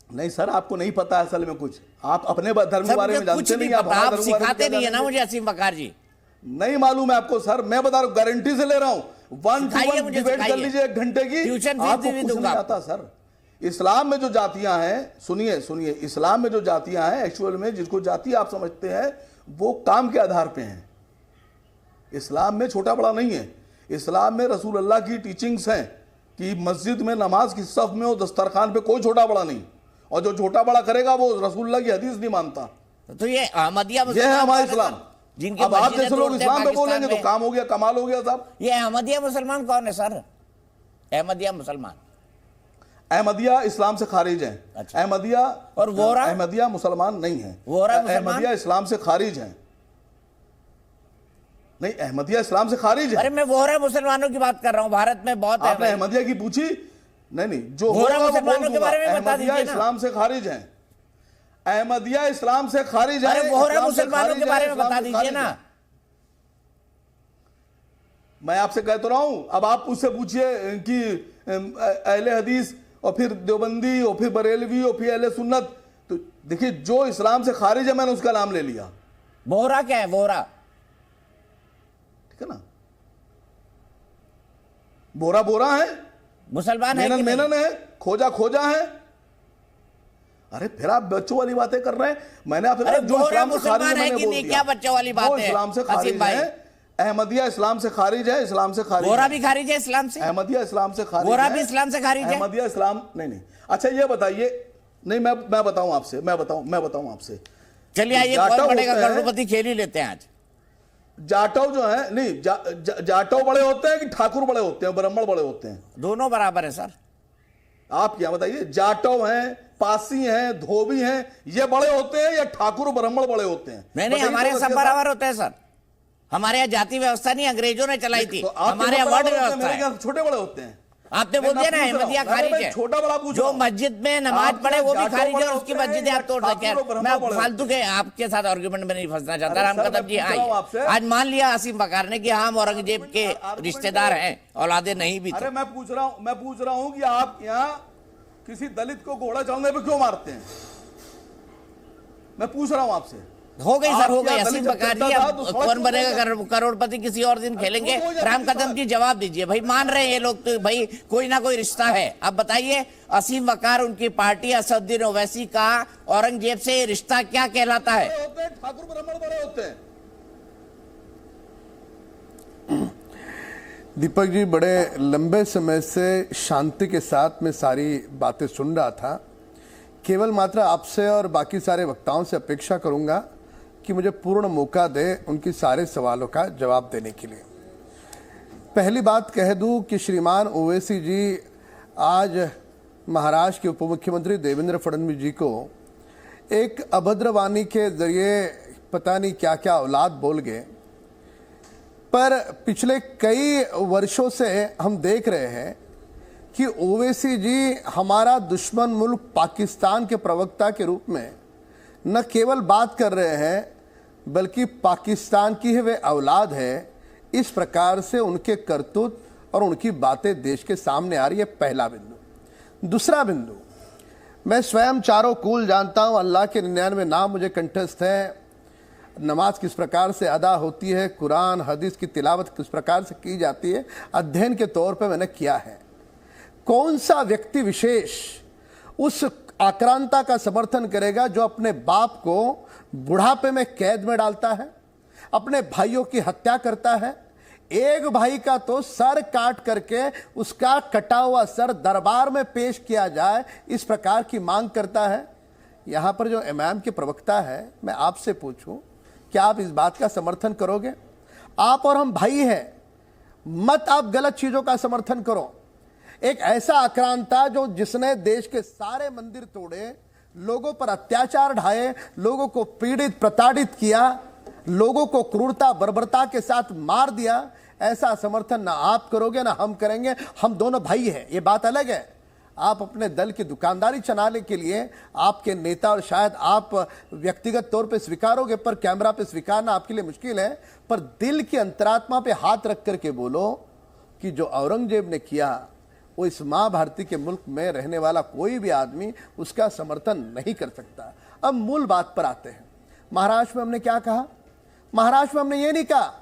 नहीं सर, आपको नहीं पता असल में कुछ। आप अपने धर्म के सर, बारे मुझे में जानते कुछ नहीं। नहीं आप पता, हमारे आप धर्म के बारे में सिखाते क्या नहीं है ना जानेंगे? मुझे असीम वकार जी। नहीं मालूम है आपको सर, मैं बता रहा हूं, गारंटी से ले रहा हूं। 1 to 1 मुझे डिबेट कर सिखाइए। लीजिए 1 घंटे की, ट्यूशन फीस आपको भी कुछ दूंगा नहीं आपको। आता सर। इस्लाम में जो जातियां हैं, सुनिए सुनिए, इस्लाम में जो जातियां हैं एक्चुअल में जिसको जाति आप समझते हैं वो काम के आधार पे हैं। इस्लाम में छोटा बड़ा नहीं है। इस्लाम में रसूल अल्लाह की टीचिंग्स हैं कि मस्जिद में नमाज की सफ में और दस्तरखान पे कोई छोटा बड़ा नहीं, और जो छोटा बड़ा करेगा वो रसूल अल्लाह की हदीस नहीं मानता। तो ये अहमदिया ये है हमारा इस्लाम। जिनके अब आप मस्जिदें जैसे लोग तोड़ते हैं इस्लाम पे बोलेंगे पाकिस्तान तो काम हो गया, कमाल हो गया साहब। ये अहमदिया मुसलमान कौन है सर? अहमदिया मुसलमान, अहमदिया इस्लाम से खारिज हैं। अच्छा। अहमदिया और वोहरा? अहमदिया मुसलमान नहीं है। वोहरा मुसलमान? अहमदिया इस्लाम से खारिज हैं। नहीं, अहमदिया इस्लाम से खारिज है। अरे मैं वोहरा मुसलमानों की बात कर रहा हूँ, भारत में बहुत है आपने भाई। अहमदिया की पूछी? नहीं, जो वोहरा होगा वो मुसलमानों बोल के दूंगा। बारे में बता अहमदिया दीजिए ना। इस्लाम से खारिज हैं। अहमदिया इस्लाम से खारिज है। अरे वोहरा इस्लाम से मुसलमानों खारिज के है, बारे में इस्लाम बता से दीजिए खारिज ना। है। मैं आपसे कह तो रहा हूं, अब आप उससे पूछिए कि अहले हदीस और फिर देवबंदी और फिर बरेलवी और फिर अहले सुन्नत, तो देखिए जो इस्लाम से खारिज है मैंने उसका नाम ले लिया। वोहरा क्या है? वोहरा ठीक है ना? बोरा बोरा है, मुसलमान है कि मेनन नहीं? मेनन है, खोजा खोजा है। अरे फिर आप बच्चों वाली बातें कर रहे हैं। मैंने आपसे अरे कहा जो वोहरा इस्लाम से मुसलमान खारिज है है मैंने कि बोल नहीं? दिया। क्या बच्चों वाली बात वो है इस्लाम से हसीब खारिज भाई? है। अहमदिया इस्लाम से खारिज है, इस्लाम से खारिज वोहरा है। भी खारिज है इस्लाम से? अहमदिया इस्लाम से खारिज वोहरा है। भी इस्लाम से खारिज है? अहमदिया इस्लाम नहीं। अच्छा ये बताइए, नहीं मैं बताऊं आपसे, मैं बताऊं आपसे। चलिए आइए, जाटव कौन बढ़ेगा होते हैं- करोड़पति खेल ही लेते हैं आज। जाटव जो है, नहीं जाटव बड़े होते हैं कि ठाकुर बड़े होते हैं, ब्राह्मण बड़े होते हैं? दोनों बराबर है सर। आप क्या बताइए, जाटव हैं, पासी हैं, धोबी हैं, ये बड़े होते हैं या ठाकुर ब्राह्मण बड़े होते हैं? नहीं बताइए हमारे तो सब इसके बराबर होते हैं सर। हमारे यहाँ जाति व्यवस्था नहीं, अंग्रेजों ने चलाई थी। तो आपके हमारे यहाँ बराबर वर्ण होते हैं, व्यवस्था मेरे है। ख्याल से छोटे बड़े होते हैं। आपने बोल दिया ना अहमदिया खारिज है। छोटा बड़ा पूछ जो मस्जिद में नमाज पढ़े वो भी खारिज है, उसकी मस्जिदें आप तोड़ सकते हैं। मैं फालतू के आपके साथ आर्गुमेंट में नहीं फंसना चाहता। राम कदम जी आइए, आज मान लिया आसिम बकार ने कि हम औरंगजेब के रिश्तेदार हैं, औलादे नहीं भी। अरे मैं पूछ रहा हूं कि आप यहाँ किसी दलित को घोड़ा चढ़ने पे क्यों मारते हैं? मैं पूछ रहा हूं आपसे। हो गई सर, हो गई। आप असीम जब बकार चलता जी, था अब तो सड़क कौन पे बनेगा करोड़पति किसी और दिन खेलेंगे। राम कदम जी जवाब दीजिए भाई, मान रहे हैं ये लोग तो भाई कोई ना कोई रिश्ता है। अब बताइए, असीम वकार उनकी पार्टी असदुद्दीन ओवैसी का औरंगजेब से ये रिश्ता क्या कहलाता है? ठाकुर ब्राह्मण बड़े होते हैं। दीपक जी, बड़े लंबे समय से शांति के साथ में सारी बातें सुन रहा था। केवल मात्र आपसे और बाकी सारे वक्ताओं से अपेक्षा करूंगा कि मुझे पूर्ण मौका दे उनकी सारे सवालों का जवाब देने के लिए। पहली बात कह दूं कि श्रीमान ओवैसी जी आज महाराष्ट्र के उप मुख्यमंत्री देवेंद्र फडणवीस जी को एक अभद्र वाणी के जरिए पता नहीं क्या क्या औलाद बोल गए, पर पिछले कई वर्षों से हम देख रहे हैं कि ओवैसी जी हमारा दुश्मन मुल्क पाकिस्तान के प्रवक्ता के रूप में न केवल बात कर रहे हैं बल्कि पाकिस्तान की ही वे औलाद है, इस प्रकार से उनके करतूत और उनकी बातें देश के सामने आ रही है। पहला बिंदु। दूसरा बिंदु, मैं स्वयं चारों कुल जानता हूं, अल्लाह के 99 नाम मुझे कंठस्थ हैं, नमाज किस प्रकार से अदा होती है, कुरान हदीस की तिलावत किस प्रकार से की जाती है, अध्ययन के तौर पे मैंने किया है। कौन सा व्यक्ति विशेष उस आक्रांता का समर्थन करेगा जो अपने बाप को बुढ़ापे में कैद में डालता है, अपने भाइयों की हत्या करता है, एक भाई का तो सर काट करके उसका कटा हुआ सर दरबार में पेश किया जाए, इस प्रकार की मांग करता है। यहां पर जो इमाम के प्रवक्ता है, मैं आपसे पूछूं, क्या आप इस बात का समर्थन करोगे? आप और हम भाई हैं, मत आप गलत चीजों का समर्थन करो। एक ऐसा आक्रांता जो जिसने देश के सारे मंदिर तोड़े, लोगों पर अत्याचार ढाए, लोगों को पीड़ित प्रताड़ित किया, लोगों को क्रूरता बर्बरता के साथ मार दिया, ऐसा समर्थन ना आप करोगे ना हम करेंगे। हम दोनों भाई हैं, ये बात अलग है। आप अपने दल की दुकानदारी चलाने के लिए आपके नेता, और शायद आप व्यक्तिगत तौर पे स्वीकारोगे पर कैमरा पे स्वीकारना आपके लिए मुश्किल है, पर दिल की अंतरात्मा पे हाथ रख करके बोलो कि जो औरंगजेब ने किया वो इस माँ भारती के मुल्क में रहने वाला कोई भी आदमी उसका समर्थन नहीं कर सकता। अब मूल बात पर आते हैं। महाराष्ट्र में हमने क्या कहा? महाराष्ट्र में हमने ये नहीं कहा,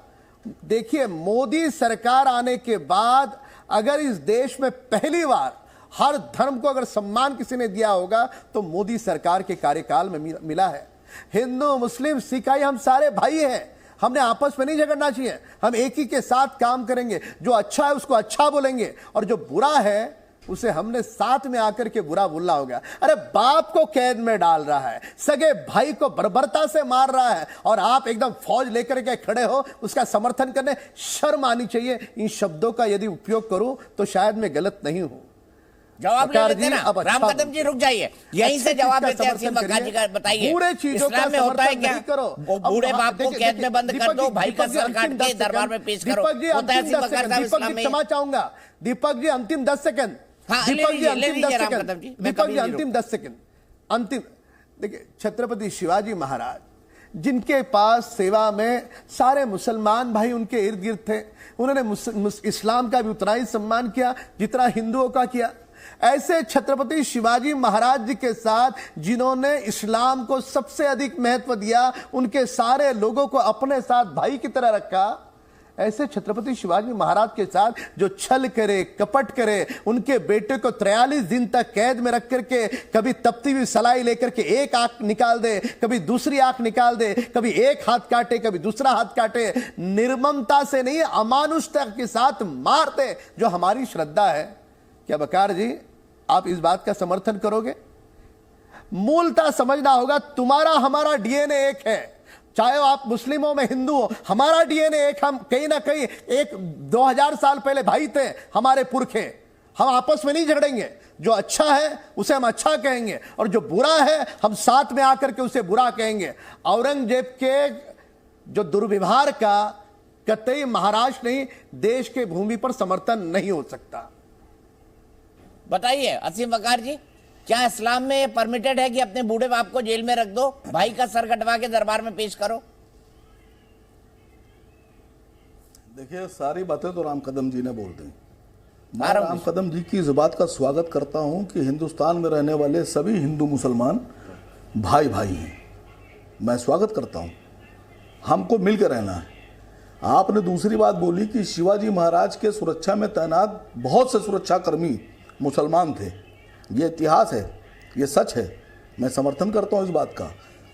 देखिए मोदी सरकार आने के बाद अगर इस देश में पहली बार हर धर्म को अगर सम्मान किसी ने दिया होगा तो मोदी सरकार के कार्यकाल में मिला है। हिंदू, मुस्लिम, सिख, ईसाई हम सारे भाई हैं। हमने आपस में नहीं झगड़ना चाहिए। हम एक ही के साथ काम करेंगे। जो अच्छा है उसको अच्छा बोलेंगे और जो बुरा है उसे हमने साथ में आकर के बुरा बोलना होगा। अरे बाप को कैद में डाल रहा है, सगे भाई को बर्बरता से मार रहा है और आप एकदम फौज लेकर के खड़े हो उसका समर्थन करने। शर्म आनी चाहिए। इन शब्दों का यदि उपयोग करूं तो शायद मैं गलत नहीं हूं। जवाब ले लेते ना। राम कदम जी रुक जाइए, यहीं से जवाब देते हैं। असीम बक्का जी का बताइए, पूरे चीजों का इस्लाम में होता है क्या? करो। बूढ़े बाप को कैद में बंद कर दो, भाई का सर काट के दरबार में पेश करो। होता है असीम बक्का साहब इस्लाम में? क्षमा चाहूंगा दीपक जी, अंतिम 10 सेकंड। दीपक जी अंतिम 10 सेकंड। दीपक जी अंतिम 10 सेकंड। अंतिम देखिए, छत्रपति शिवाजी महाराज जिनके पास सेवा में सारे मुसलमान भाई उनके इर्द गिर्द थे, उन्होंने इस्लाम का भी उतना ही सम्मान किया जितना हिंदुओं का किया। ऐसे छत्रपति शिवाजी महाराज जी के साथ जिन्होंने इस्लाम को सबसे अधिक महत्व दिया, उनके सारे लोगों को अपने साथ भाई की तरह रखा, ऐसे छत्रपति शिवाजी महाराज के साथ जो छल करे, कपट करे, उनके बेटे को 43 दिन तक कैद में रख करके कभी तपती हुई सलाई लेकर के एक आंख निकाल दे, कभी दूसरी आंख निकाल दे, कभी एक हाथ काटे, कभी दूसरा हाथ काटे, निर्ममता से नहीं अमानुषता के साथ मारते, जो हमारी श्रद्धा है। क्या बकार जी आप इस बात का समर्थन करोगे? मूलता समझना होगा। तुम्हारा हमारा डीएनए एक है, चाहे आप मुस्लिम हो मैं हिंदू हो, हमारा डीएनए एक। हम कहीं ना कहीं एक 2000 साल पहले भाई थे हमारे पुरखे। हम आपस में नहीं झगड़ेंगे। जो अच्छा है उसे हम अच्छा कहेंगे और जो बुरा है हम साथ में आकर के उसे बुरा कहेंगे। औरंगजेब के जो दुर्व्यवहार का कतई महाराष्ट्र नहीं देश के भूमि पर समर्थन नहीं हो सकता। बताइए असीम बकार जी, क्या इस्लाम में परमिटेड है कि अपने बूढ़े बाप को जेल में रख दो, भाई का सर कटवा के दरबार में पेश करो? देखिए, सारी बातें तो राम कदम जी ने बोल दी। मैं राम कदम जी की इस बात का स्वागत करता हूं कि हिंदुस्तान में रहने वाले सभी हिंदू मुसलमान भाई भाई हैं। मैं स्वागत करता हूं, हमको मिलकर रहना है। आपने दूसरी बात बोली कि शिवाजी महाराज के सुरक्षा में तैनात बहुत से सुरक्षाकर्मी मुसलमान थे। ये इतिहास है, ये सच है, मैं समर्थन करता हूँ इस बात का।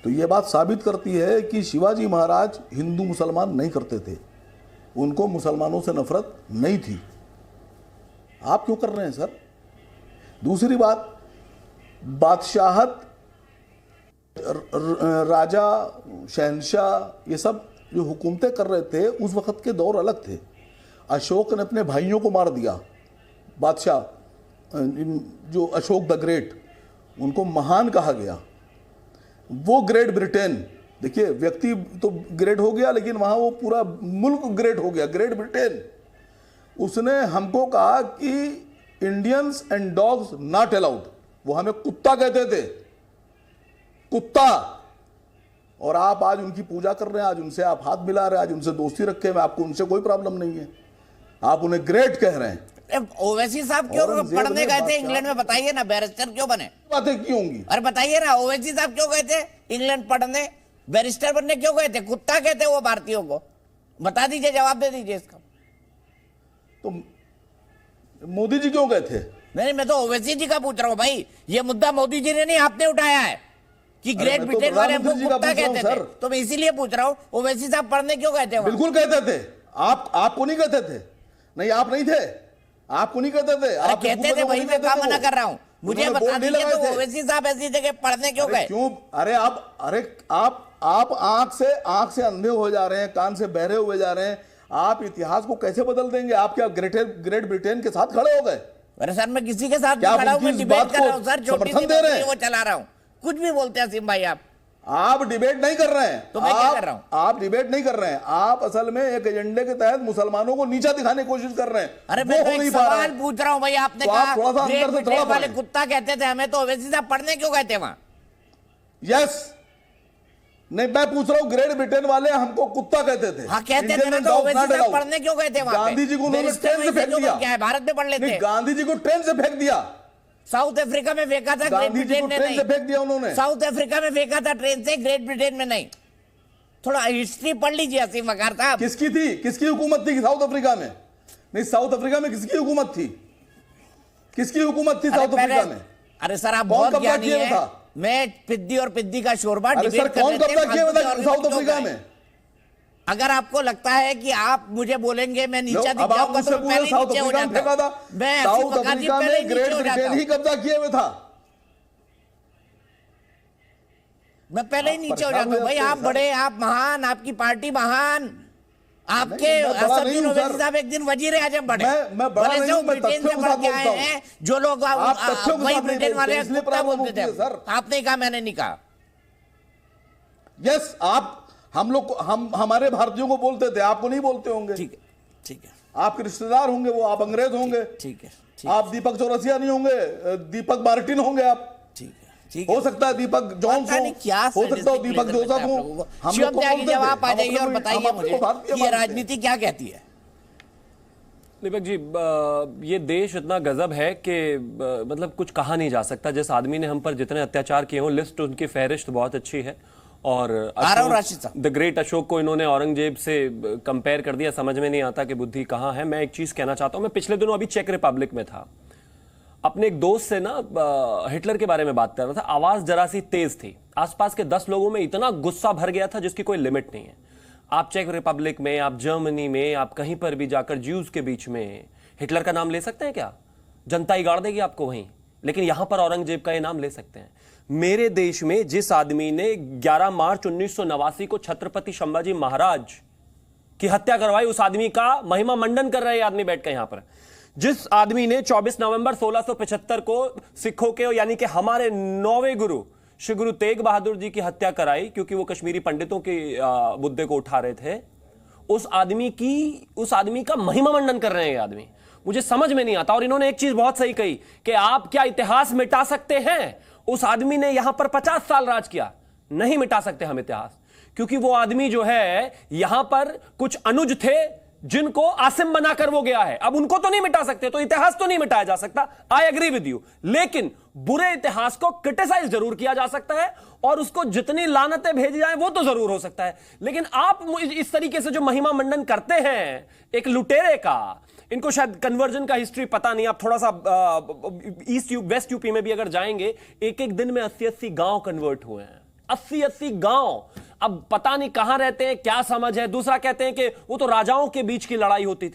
तो ये बात साबित करती है कि शिवाजी महाराज हिंदू मुसलमान नहीं करते थे, उनको मुसलमानों से नफरत नहीं थी। आप क्यों कर रहे हैं सर? दूसरी बात, बादशाहत, राजा, शहंशाह, ये सब जो हुकूमतें कर रहे थे उस वक़्त के दौर अलग थे। अशोक ने अपने भाइयों को मार दिया। बादशाह जो अशोक द ग्रेट, उनको महान कहा गया। वो ग्रेट ब्रिटेन, देखिए व्यक्ति तो ग्रेट हो गया लेकिन वहाँ वो पूरा मुल्क ग्रेट हो गया, ग्रेट ब्रिटेन। उसने हमको कहा कि Indians and dogs not allowed. वो हमें कुत्ता कहते थे, कुत्ता। और आप आज उनकी पूजा कर रहे हैं, आज उनसे आप हाथ मिला रहे हैं, आज उनसे दोस्ती रखे हैं। आपको उनसे कोई प्रॉब्लम नहीं है, आप उन्हें ग्रेट कह रहे हैं। ओवैसी साहब क्यों पढ़ने गए थे इंग्लैंड में? बताइए ना, बैरिस्टर क्यों बने? बातें क्यों होंगी? अरे बताइए ना, ओवैसी साहब क्यों गए थे इंग्लैंड पढ़ने? बैरिस्टर बनने क्यों गए थे? कुत्ता कहते वो भारतीयों को? बता दीजिए, जवाब दे दीजिए इसका। तो मोदी जी क्यों गए थे? नहीं, मैं तो ओवैसी जी का पूछ रहा हूँ भाई। ये मुद्दा मोदी जी ने नहीं, आपने उठाया है कि ग्रेट ब्रिटेन वाले हमको कुत्ता कहते थे। तो मैं इसीलिए पूछ रहा हूँ, ओवैसी साहब पढ़ने क्यों गए थे? बिल्कुल कहते थे। आपको नहीं कहते थे? नहीं, आप नहीं थे, आपको नहीं कहते थे। आप कहते थे, वही मैं काम मना कर रहा हूँ। मुझे बता दीजिए तो ओवैसी साहब ऐसी जगह पढ़ने क्यों गए? क्यों? अरे आप आंख से अंधे हो जा रहे हैं, कान से बहरे हुए जा रहे हैं। आप इतिहास को कैसे बदल देंगे? आप क्या ग्रेट ब्रिटेन के साथ खड़े हो गए? अरे सर, मैं किसी के साथ खड़ा हूं, मैं डिबेट कर रहा हूं सर। समर्थन दे रहे हैं, वो चला रहा हूं। कुछ भी बोलते हैं असीम भाई आप डिबेट नहीं कर रहे हैं। तो मैं क्या कर रहा हूं? आप डिबेट नहीं कर रहे हैं, आप असल में एक एजेंडे के तहत मुसलमानों को नीचा दिखाने की कोशिश कर रहे हैं। अरे मैं तो एक सवाल पूछ रहा हूं भाई। आपने कहा ग्रेट ब्रिटेन वाले कुत्ता कहते थे हमें, तो ओवैसी साहब पढ़ने क्यों गए थे वहां? यस, नहीं, मैं पूछ रहा हूं, ग्रेट ब्रिटेन वाले हमको कुत्ता कहते थे। हाँ, कहते थे ना, तो ओवैसी साहब पढ़ने क्यों गए थे वहां? गांधी जी को उन्होंने ट्रेन से फेंक दिया। क्या है, भारत में पढ़ लेते? गांधी जी को ट्रेन से फेंक दिया। साउथ अफ्रीका में फेंका था, ग्रेट ब्रिटेन ने नहीं। फेंक दिया उन्होंने। साउथ अफ्रीका में फेंका था ट्रेन से, ग्रेट ब्रिटेन में नहीं। थोड़ा हिस्ट्री पढ़ लीजिए असीम बकार साहब। किसकी थी, किसकी हुकूमत थी साउथ अफ्रीका में? नहीं, साउथ अफ्रीका में किसकी हुकूमत थी? किसकी हुकूमत थी साउथ अफ्रीका में? अरे सर आप कौन बहुत कब्जा ज्ञानी किए हुए हैं। था? मैं पिद्दी और पिद्दी का शोरबा अरे डिबेट सर कर कौन लेते हैं, कब्जा किए हुए था फालतू साउथ लोग अफ्रीका हैं। में? अगर आपको लगता है कि आप मुझे बोलेंगे मैं नीचा दिख अब आप जाऊंगा मुझसे तो पूछे पहले साउथ नीचे हो अफ्रीका में जाता फेंका हूं। था? मैं साउथ ऐसी अफ्रीका पहले में नीचे ग्रेट हो जाता ब्रिटेन हूं। ही कब्जा किए हुए था। मैं पहले ही नीचे हो परेशान जाता हूं। हो भाई जाते आप हैं, बड़े, आप महान, आपकी पार्टी महान, आपके नहीं, मैं बड़ा नहीं असदुद्दीन हूं, ओवैसी सर। साहब एक दिन वजीर आजम बने। मैं बड़ा भले नहीं से वो हूं, मैं ब्रिटेन से तथ्यों के पढ़ साथ के आए बोलता हूं। हैं, जो लोग आप तथ्यों के वही साथ नहीं ब्रिटेन वाले बोलते, इसलिए कुत्ता प्रॉब्लम बोलते थे। होती है, सर। आपने कहा, मैंने नहीं कहा। यस, आप हम लोग हम हमारे भारतीयों को बोलते थे, आपको नहीं बोलते होंगे। ठीक है, ठीक है, आपके रिश्तेदार होंगे वो, आप अंग्रेज होंगे। ठीक है, आप दीपक चौरसिया नहीं होंगे, दीपक मार्टिन होंगे आप। ठीक है, ठीक हो सकता है दीपक जॉन्स पता नहीं क्या हो सकता हो दीपक जोसेफ हो। हम लोग को त्यागी बोलते जब थे, आप आ हम जाइए और अपने- बताइए हम अपने मुझे को भारतीय कि ये मानते हैं। राजनीति क्या कहती है। दीपक जी, ये देश इतना गजब है कि मतलब कुछ कहा नहीं जा सकता। जिस आदमी ने हम पर जितने अत्याचार किए हों, लिस्ट उनकी फहरिस्त बहुत अच्छी है। और द ग्रेट अशोक को इन्होंने औरंगजेब से कंपेयर कर दिया। समझ में नहीं आता कि बुद्धि कहाँ है। मैं एक चीज कहना चाहता हूं, मैं पिछले दिनों अभी चेक रिपब्लिक में था, अपने एक दोस्त से ना हिटलर के बारे में बात कर रहा था। आवाज जरा सी तेज थी, आसपास के 10 लोगों में इतना गुस्सा भर गया था जिसकी कोई लिमिट नहीं है। आप चेक रिपब्लिक में, आप जर्मनी में, आप कहीं पर भी जाकर ज्यूज के बीच में हिटलर का नाम ले सकते हैं क्या? जनता ही गाड़ देगी आपको वहीं। लेकिन यहां पर औरंगजेब का ये नाम ले सकते हैं। मेरे देश में जिस आदमी ने 11 मार्च 1989 को छत्रपति संभाजी महाराज की हत्या करवाई, उस आदमी का महिमा मंडन कर रहे हैं आदमी बैठ कर यहां पर। जिस आदमी ने 24 नवंबर 1675 को सिखों के यानी कि हमारे 9वें गुरु श्री गुरु तेग बहादुर जी की हत्या कराई, क्योंकि वो कश्मीरी पंडितों के मुद्दे को उठा रहे थे, उस आदमी का महिमा मंडन कर रहे हैं ये आदमी। मुझे समझ में नहीं आता। और इन्होंने एक चीज बहुत सही कही कि आप क्या इतिहास मिटा सकते हैं? उस आदमी ने यहां पर 50 साल राज किया, नहीं मिटा सकते हम इतिहास, क्योंकि वो आदमी जो है यहां पर कुछ अनुज थे जिनको आसिम बनाकर वो गया है। अब उनको तो नहीं मिटा सकते, तो इतिहास तो नहीं मिटाया जा सकता। I agree with you. लेकिन बुरे इतिहास को क्रिटिसाइज जरूर किया जा सकता है और उसको जितनी लानतें भेजी जाए वो तो जरूर हो सकता है। लेकिन आप इस तरीके से जो महिमा मंडन करते हैं एक लुटेरे का, इनको शायद कन्वर्जन का हिस्ट्री पता नहीं। आप थोड़ा सा वेस्ट यूपी में भी अगर जाएंगे, एक एक दिन में 80-80 गांव कन्वर्ट हुए हैं। 80-80 गांव। अब पता नहीं कहां रहते हैं, क्या समझ है। दूसरा कहते हैं कि वो तो राजाओं के बीच की लड़ाई होती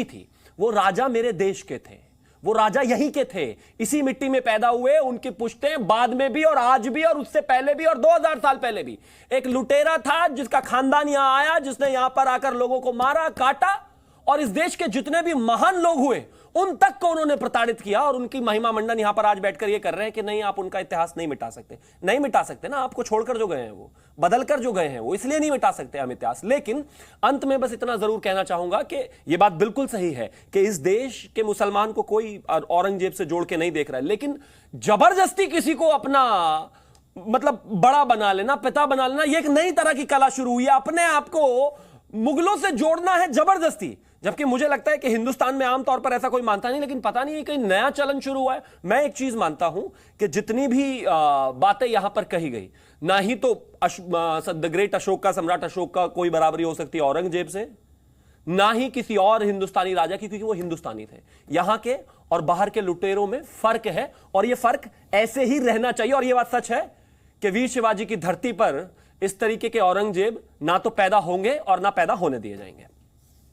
थी। वो राजा मेरे देश के थे, वो राजा यहीं के थे, इसी मिट्टी में पैदा हुए। उनकी पुश्तें बाद में भी और आज भी और उससे पहले भी और 2000 साल पहले भी। एक लुटेरा था जिसका खानदान यहां आया, जिसने यहां पर आकर लोगों को मारा, काटा, और इस देश के जितने भी महान लोग हुए उन तक को उन्होंने प्रताड़ित किया। और उनकी महिमा मंडन यहां पर आज बैठकर ये कर रहे हैं कि नहीं, आप उनका इतिहास नहीं मिटा सकते। नहीं मिटा सकते ना, आपको छोड़कर जो गए हैं, वो बदलकर जो गए हैं, वो इसलिए नहीं मिटा सकते हम इतिहास। लेकिन अंत में बस इतना जरूर कहना चाहूंगा कि यह बात बिल्कुल सही है कि इस देश के मुसलमान को कोई औरंगजेब से जोड़ के नहीं देख रहा है। लेकिन जबरदस्ती किसी को अपना मतलब बड़ा बना लेना, पिता बना लेना, यह एक नई तरह की कला शुरू हुई है। अपने आप को मुगलों से जोड़ना है जबरदस्ती। जबकि मुझे लगता है कि हिंदुस्तान में आमतौर पर ऐसा कोई मानता नहीं, लेकिन पता नहीं कहीं नया चलन शुरू हुआ है। मैं एक चीज मानता हूं कि जितनी भी बातें यहां पर कही गई, ना ही तो द ग्रेट अशोक का, सम्राट अशोक का कोई बराबरी हो सकती है औरंगजेब से, ना ही किसी और हिंदुस्तानी राजा की, क्योंकि वो हिंदुस्तानी थे। यहां के और बाहर के लुटेरों में फर्क है और यह फर्क ऐसे ही रहना चाहिए। और यह बात सच है कि वीर शिवाजी की धरती पर इस तरीके के औरंगजेब ना तो पैदा होंगे और ना पैदा होने दिए जाएंगे।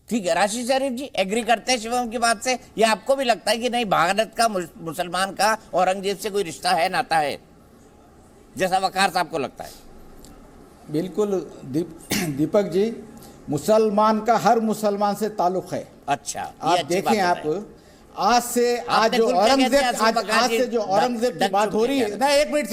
ठीक है, राशिद शरीफ जी एग्री करते हैं शिवम की बात से, या आपको भी लगता है कि नहीं, भारत का मुसलमान का औरंगजेब से कोई रिश्ता है, नाता है, जैसा वकार साहब को लगता है? बिल्कुल दीपक जी, मुसलमान का हर मुसलमान से ताल्लुक है। अच्छा, आप देखें, आप आज से आज जो औरंगजेब की बात हो रही है ना, एक मिनट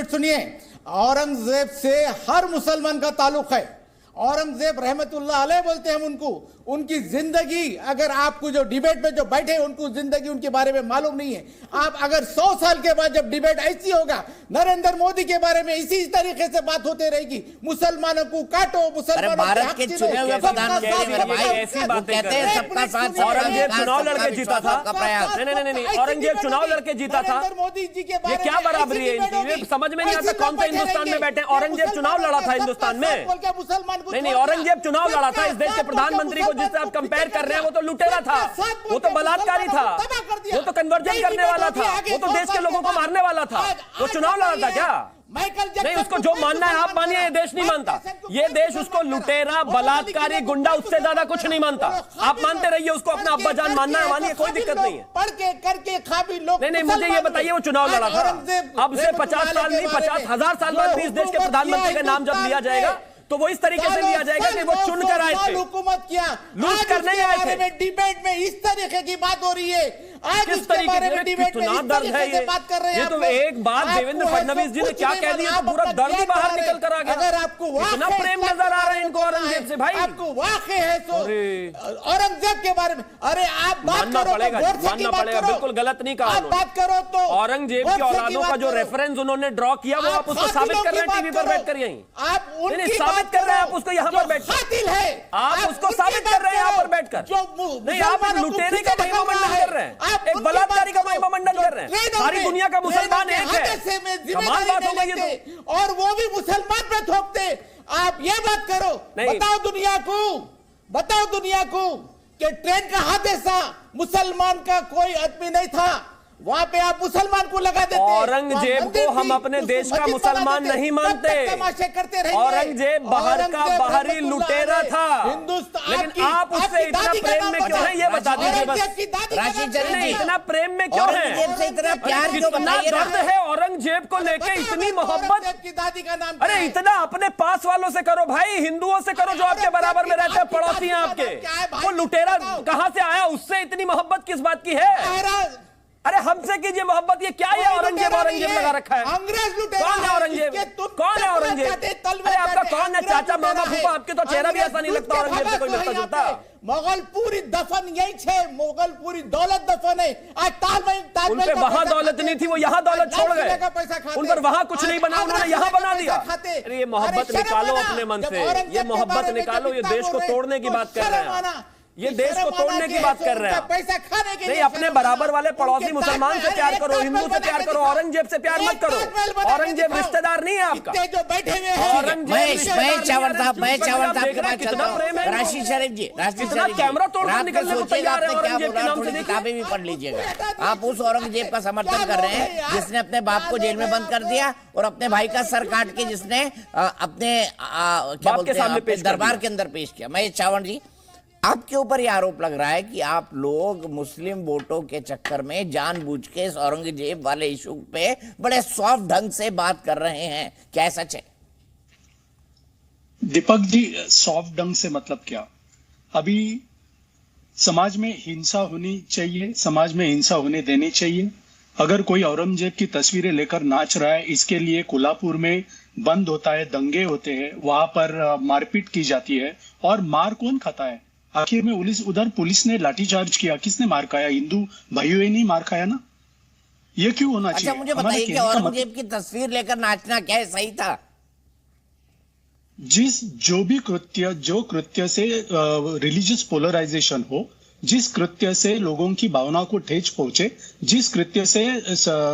सुनिए, औरंगजेब से हर मुसलमान का ताल्लुक है। औरंगजेब रहमतुल्लाह अलैह बोलते हैं हम उनको। उनकी जिंदगी, अगर आपको जो डिबेट में जो बैठे उनको जिंदगी उनके बारे में मालूम नहीं है। आप अगर 100 साल के बाद जब डिबेट ऐसी होगा, नरेंद्र मोदी के बारे में इसी तरीके से बात होते रहेगी, मुसलमानों को काटो, मुसलमानों भारत के चुने हुए प्रधानमंत्री ऐसी बातें औरंगजेब चुनाव लड़के जीता था। नहीं, औरंगजेब चुनाव लड़के जीता था। मोदी जी के ये क्या बराबरी है इनकी? समझ में नहीं आता कौन सा हिंदुस्तान में बैठे। औरंगजेब चुनाव लड़ा था हिंदुस्तान में। मुसलमान को नहीं, औरंगजेब चुनाव लड़ा था। इस देश के प्रधानमंत्री को जिससे आप कंपेयर कर रहे हैं वो तो लुटेरा था, वो तो बलात्कारी था, वो तो कन्वर्जन करने वाला था, वो तो देश के लोगों को मारने वाला था। वो चुनाव लड़ा था क्या? नहीं, उसको जो मानना है आप मानिए, ये देश नहीं मानता। ये देश उसको लुटेरा, बलात्कारी, गुंडा, उससे ज्यादा कुछ नहीं मानता। आप मानते रहिए उसको, अपना अब्बा जान मानना है, मानिए, कोई दिक्कत नहीं है। पढ़ के करके खाबी लोग। नहीं, मुझे ये बताइए, वो चुनाव लड़ा था। अब से 50 साल नहीं, 50,000 साल बाद भी इस देश के प्रधानमंत्री का नाम जब लिया जाएगा तो वो इस तरीके से लिया जाएगा कि वो चुनकर आए थे, हुकूमत किया, लूट कर नहीं आए थे। डिबेट में इस तरीके की बात हो रही है, आज किस इसके बारे में तरीके डिबेट में इस तरीके से बात कर रहे हैं। ये तो एक बात देवेंद्र फडणवीस जी ने क्या कह दिया, तो पूरा दर्द बाहर निकल कर आ गया। अगर आपको इतना प्रेम नजर आ रहा है इनको औरंगजेब से, भाई आपको वाक़ई है तो औरंगजेब के बारे में, अरे आप बात मानना करो, पड़ेगा, मानना पड़ेगा, बिल्कुल गलत नहीं कहा। आप बात करो तो औरंगजेब की औलादों का जो रेफरेंस उन्होंने ड्रॉ किया वो आप उसको साबित कर रहे हैं टीवी पर बैठकर। यहीं आप साबित कर रहे हैं, आप उसको यहाँ पर बैठकर है, आप उसको साबित कर रहे हैं यहाँ पर बैठकर। नहीं, आप एक लुटेरे का महिमा मंडन कर रहे हैं, एक बलात्कारी का महिमा मंडन कर रहे हैं। सारी दुनिया का मुसलमान एक है, कमाल बात हो गई ये तो। और वो भी मुसलमान पे थोपते। आप ये बात करो, बताओ दुनिया को कि ट्रेन का हादसा मुसलमान का कोई आदमी नहीं था, वहां पे आप मुसलमान को लगा देते। औरंगजेब को हम अपने देश का मुसलमान नहीं मानते। तमाशे करते रहे। औरंगजेब बाहर का बाहरी लुटेरा था, लेकिन आप उससे इतना प्रेम में क्यों है ये बता दीजिए बस। राशिद जरीन जी, इतना प्रेम में क्यों है, औरंगजेब से इतना प्यार क्यों, कितना दर्द है औरंगजेब को लेके, इतनी मोहब्बत। की दादी का नाम अरे इतना अपने पास वालों से करो भाई, हिंदुओं से करो जो आपके बराबर में रहते हैं, पड़ोसी हैं आपके। वो लुटेरा कहां से आया, उससे इतनी मोहब्बत किस बात की है? अरे हमसे कीजिए मोहब्बत, ये क्या है औरंगजेब लगा रखा है? अंग्रेज लुटेरा। कौन है औरंगजेब? कौन है औरंगजेब? अरे आपका कौन है चाचा, मामा, फूफा? आपके तो चेहरा भी ऐसा नहीं लगता औरंगजेब से कोई मिलता जुलता। मुगल पूरी दफन यही छे, मुगल पूरी दौलत दफन है। आज ताजमहल उन पे वहां दौलत नहीं थी, वो यहाँ दौलत छोड़ गए। उन पर वहां कुछ नहीं बना, उन्होंने यहाँ बना दिया। अरे ये मोहब्बत निकालो अपने मन से, ये मोहब्बत निकालो। ये देश को तोड़ने की बात कर रहे हैं, ये देश को तोड़ने की बात कर रहे हैं। पैसा खाने के नहीं, अपने बराबर वाले पड़ोसी मुसलमान से प्यार करो, हिंदू से प्यार करो, औरंगजेब से प्यार मत करो। औरंगजेब रिश्तेदार नहीं है आपका। जो बैठे हुए हैं मैं चावल साहब के पास चलता हूं। राशिद शरीफ जी, कैमरा तोड़कर निकलने को तैयार है औरंगजेब के नाम से। किताबें भी पढ़ लीजिएगा। आप उस औरंगजेब का समर्थन कर रहे हैं जिसने अपने बाप को जेल में बंद कर दिया और अपने भाई का सर काट के जिसने अपने क्या बोलते हैं दरबार के अंदर पेश किया। महेश चावल जी, आपके ऊपर यह आरोप लग रहा है कि आप लोग मुस्लिम वोटों के चक्कर में जानबूझ के इस औरंगजेब वाले इशू पे बड़े सॉफ्ट ढंग से बात कर रहे हैं, क्या सच है? दीपक जी, सॉफ्ट ढंग से मतलब क्या? अभी समाज में हिंसा होनी चाहिए, समाज में हिंसा होने देनी चाहिए। अगर कोई औरंगजेब की तस्वीरें लेकर नाच रहा है, इसके लिए कोल्हापुर में बंद होता है, दंगे होते हैं, वहां पर मारपीट की जाती है, और मार कौन खाता है? आखिर में उधर पुलिस ने लाठीचार्ज किया, किसने मार खाया? हिंदू भाइयों ने मार खाया ना। ये क्यों होना चाहिए? अच्छा मुझे बताइए कि औरंगजेब की तस्वीर लेकर नाचना क्या सही था? जो कृत्य से रिलीजियस पोलराइजेशन हो, जिस कृत्य से लोगों की भावना को ठेस पहुंचे, जिस कृत्य से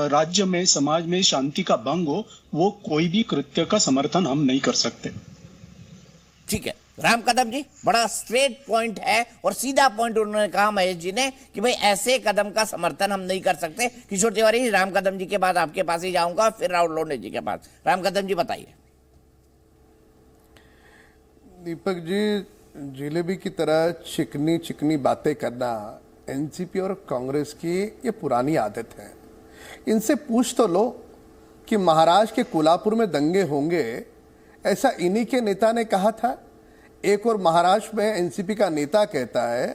राज्य में समाज में शांति का भंग हो, वो कोई भी कृत्य का समर्थन हम नहीं कर सकते। ठीक है, राम कदम जी, बड़ा स्ट्रेट पॉइंट है और सीधा पॉइंट उन्होंने कहा महेश जी ने कि भाई ऐसे कदम का समर्थन हम नहीं कर सकते। किशोर तिवारी, राम कदम जी के बाद आपके पास ही जाऊंगा, फिर राहुल लोने जी के पास। राम कदम जी बताइए। दीपक जी, जिलेबी की तरह चिकनी चिकनी बातें करना एनसीपी और कांग्रेस की ये पुरानी आदत है। इनसे पूछ तो लो कि महाराष्ट्र के कोल्हापुर में दंगे होंगे, ऐसा इन्हीं के नेता ने कहा था। एक और महाराष्ट्र में एनसीपी का नेता कहता है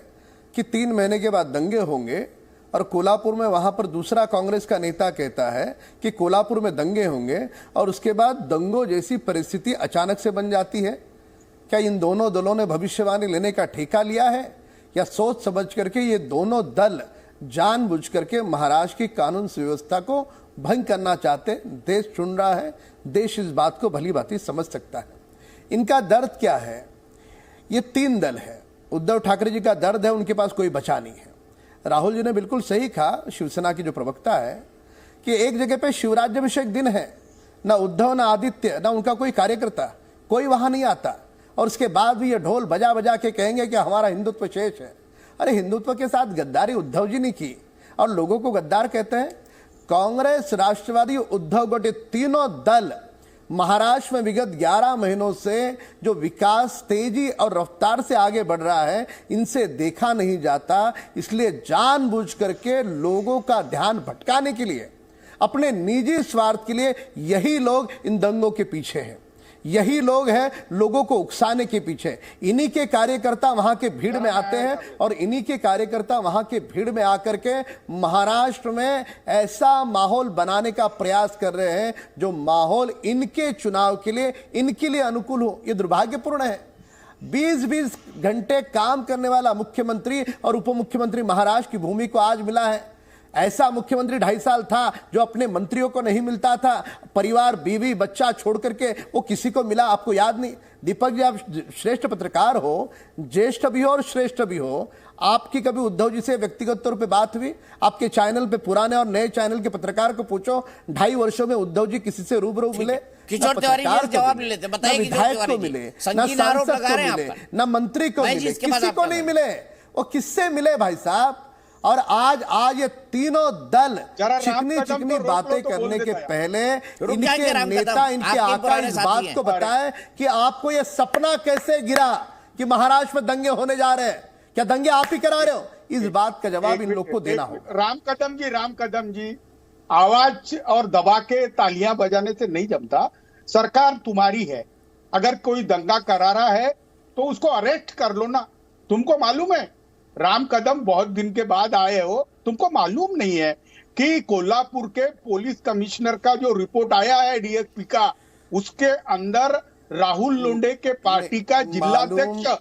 कि 3 महीने के बाद दंगे होंगे, और कोल्हापुर में वहां पर दूसरा कांग्रेस का नेता कहता है कि कोल्हापुर में दंगे होंगे, और उसके बाद दंगों जैसी परिस्थिति अचानक से बन जाती है। क्या इन दोनों दलों ने भविष्यवाणी लेने का ठेका लिया है, या सोच समझ करके ये दोनों दल जानबूझ करके महाराष्ट्र की कानून व्यवस्था को भंग करना चाहते? देश चुन रहा है, देश इस बात को भली भांति समझ सकता है। इनका दर्द क्या है? ये 3 दल है। उद्धव ठाकरे जी का दर्द है, उनके पास कोई बचा नहीं है। राहुल जी ने बिल्कुल सही कहा, शिवसेना की जो प्रवक्ता है, कि एक जगह पे शिवराज्याभिषेक दिन है, ना उद्धव, ना आदित्य, ना उनका कोई कार्यकर्ता, कोई वहां नहीं आता, और उसके बाद भी ये ढोल बजा बजा के कहेंगे कि हमारा हिंदुत्व शेष है। अरे हिंदुत्व के साथ गद्दारी उद्धव जी ने की और लोगों को गद्दार कहते हैं। कांग्रेस, राष्ट्रवादी, उद्धव गट, तीनों दल महाराष्ट्र में विगत 11 महीनों से जो विकास तेजी और रफ्तार से आगे बढ़ रहा है, इनसे देखा नहीं जाता। इसलिए जानबूझ करके लोगों का ध्यान भटकाने के लिए, अपने निजी स्वार्थ के लिए यही लोग इन दंगों के पीछे हैं, यही लोग हैं लोगों को उकसाने के पीछे। इन्हीं के कार्यकर्ता वहां के भीड़ में आते हैं और इन्हीं के कार्यकर्ता वहां के भीड़ में आकर के महाराष्ट्र में ऐसा माहौल बनाने का प्रयास कर रहे हैं जो माहौल इनके चुनाव के लिए, इनके लिए अनुकूल हो। यह दुर्भाग्यपूर्ण है। 20-20 घंटे काम करने वाला मुख्यमंत्री और उप मुख्यमंत्री महाराष्ट्र की भूमि को आज मिला है। ऐसा मुख्यमंत्री 2.5 साल था जो अपने मंत्रियों को नहीं मिलता था, परिवार, बीवी, बच्चा छोड़ करके वो किसी को मिला, आपको याद नहीं? दीपक जी, आप श्रेष्ठ पत्रकार हो, ज्येष्ठ भी हो और श्रेष्ठ भी हो। आपकी कभी उद्धव जी से व्यक्तिगत तौर पे बात हुई? आपके चैनल पे, पुराने और नए चैनल के पत्रकार को पूछो, 2.5 वर्षों में उद्धव जी किसी से रूबरू मिले? किशोर तिवारी जवाब नहीं लेते, बताइए। विधायक को मिले, ना सांसद को मिले, ना मंत्री को मिले, किसी को नहीं मिले। वो किससे मिले भाई साहब? और आज ये तीनों दल चिकनी बातें करने के पहले इनके नेता, इनके आका इस बात को बताएं कि आपको ये सपना कैसे गिरा कि महाराष्ट्र में दंगे होने जा रहे हैं। क्या दंगे आप ही करा रहे हो? इस बात का जवाब इन लोग को देना होगा। राम कदम जी, आवाज और दबा के तालियां बजाने से नहीं जमता। सरकार तुम्हारी है, अगर कोई दंगा करा रहा है तो उसको अरेस्ट कर लो ना। तुमको मालूम है राम कदम बहुत दिन के बाद आए हो, तुमको मालूम नहीं है कि कोल्हापुर के पुलिस कमिश्नर का जो रिपोर्ट आया है डीएसपी का, उसके अंदर राहुल लोंढे के पार्टी का जिलाध्यक्ष,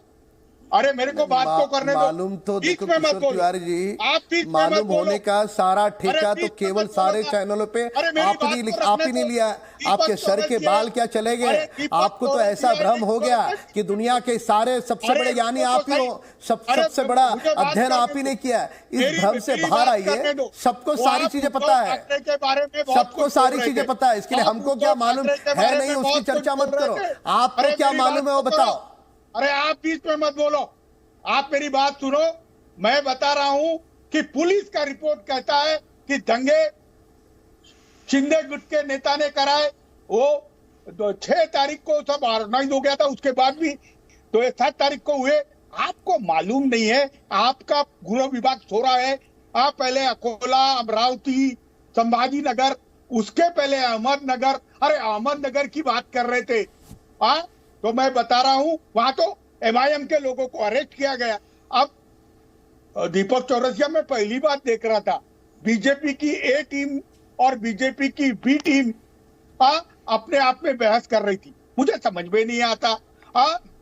अरे मेरे को बात तो करने दो। मालूम तो देखो किशोर तिवारी जी, मालूम होने का सारा ठेका तो केवल सारे चैनलों पे आप ही नहीं लिया। आपके सर के बाल क्या चले गए? आपको तो ऐसा भ्रम हो गया कि दुनिया के सारे सबसे बड़े ज्ञानी आप ही हो, सबसे बड़ा अध्ययन आप ही ने किया। इस भ्रम से बाहर आइए। सबको सारी चीजें पता है, सबको सारी चीजें पता है। इसके लिए हमको क्या मालूम है नहीं, उसकी चर्चा मत करो। आपको क्या मालूम है वो बताओ। अरे आप बीच में मत बोलो, आप मेरी बात सुनो। मैं बता रहा हूं कि पुलिस का रिपोर्ट कहता है कि दंगे शिंदे गुट के नेता ने कराए। वो 6 तारीख को सब ऑर्गेनाइज हो गया था, उसके बाद भी तो 7 तारीख को हुए। आपको मालूम नहीं है, आपका गृह विभाग सो रहा है। आप पहले अकोला, अमरावती, संभाजी नगर, उसके पहले अहमदनगर, अरे अहमदनगर की बात कर रहे थे। तो मैं बता रहा हूं वहां तो एमआईएम के लोगों को अरेस्ट किया गया। अब दीपक चौरसिया में पहली बार देख रहा था बीजेपी की ए टीम और बीजेपी की बी टीम अपने आप में बहस कर रही थी। मुझे समझ में नहीं आता।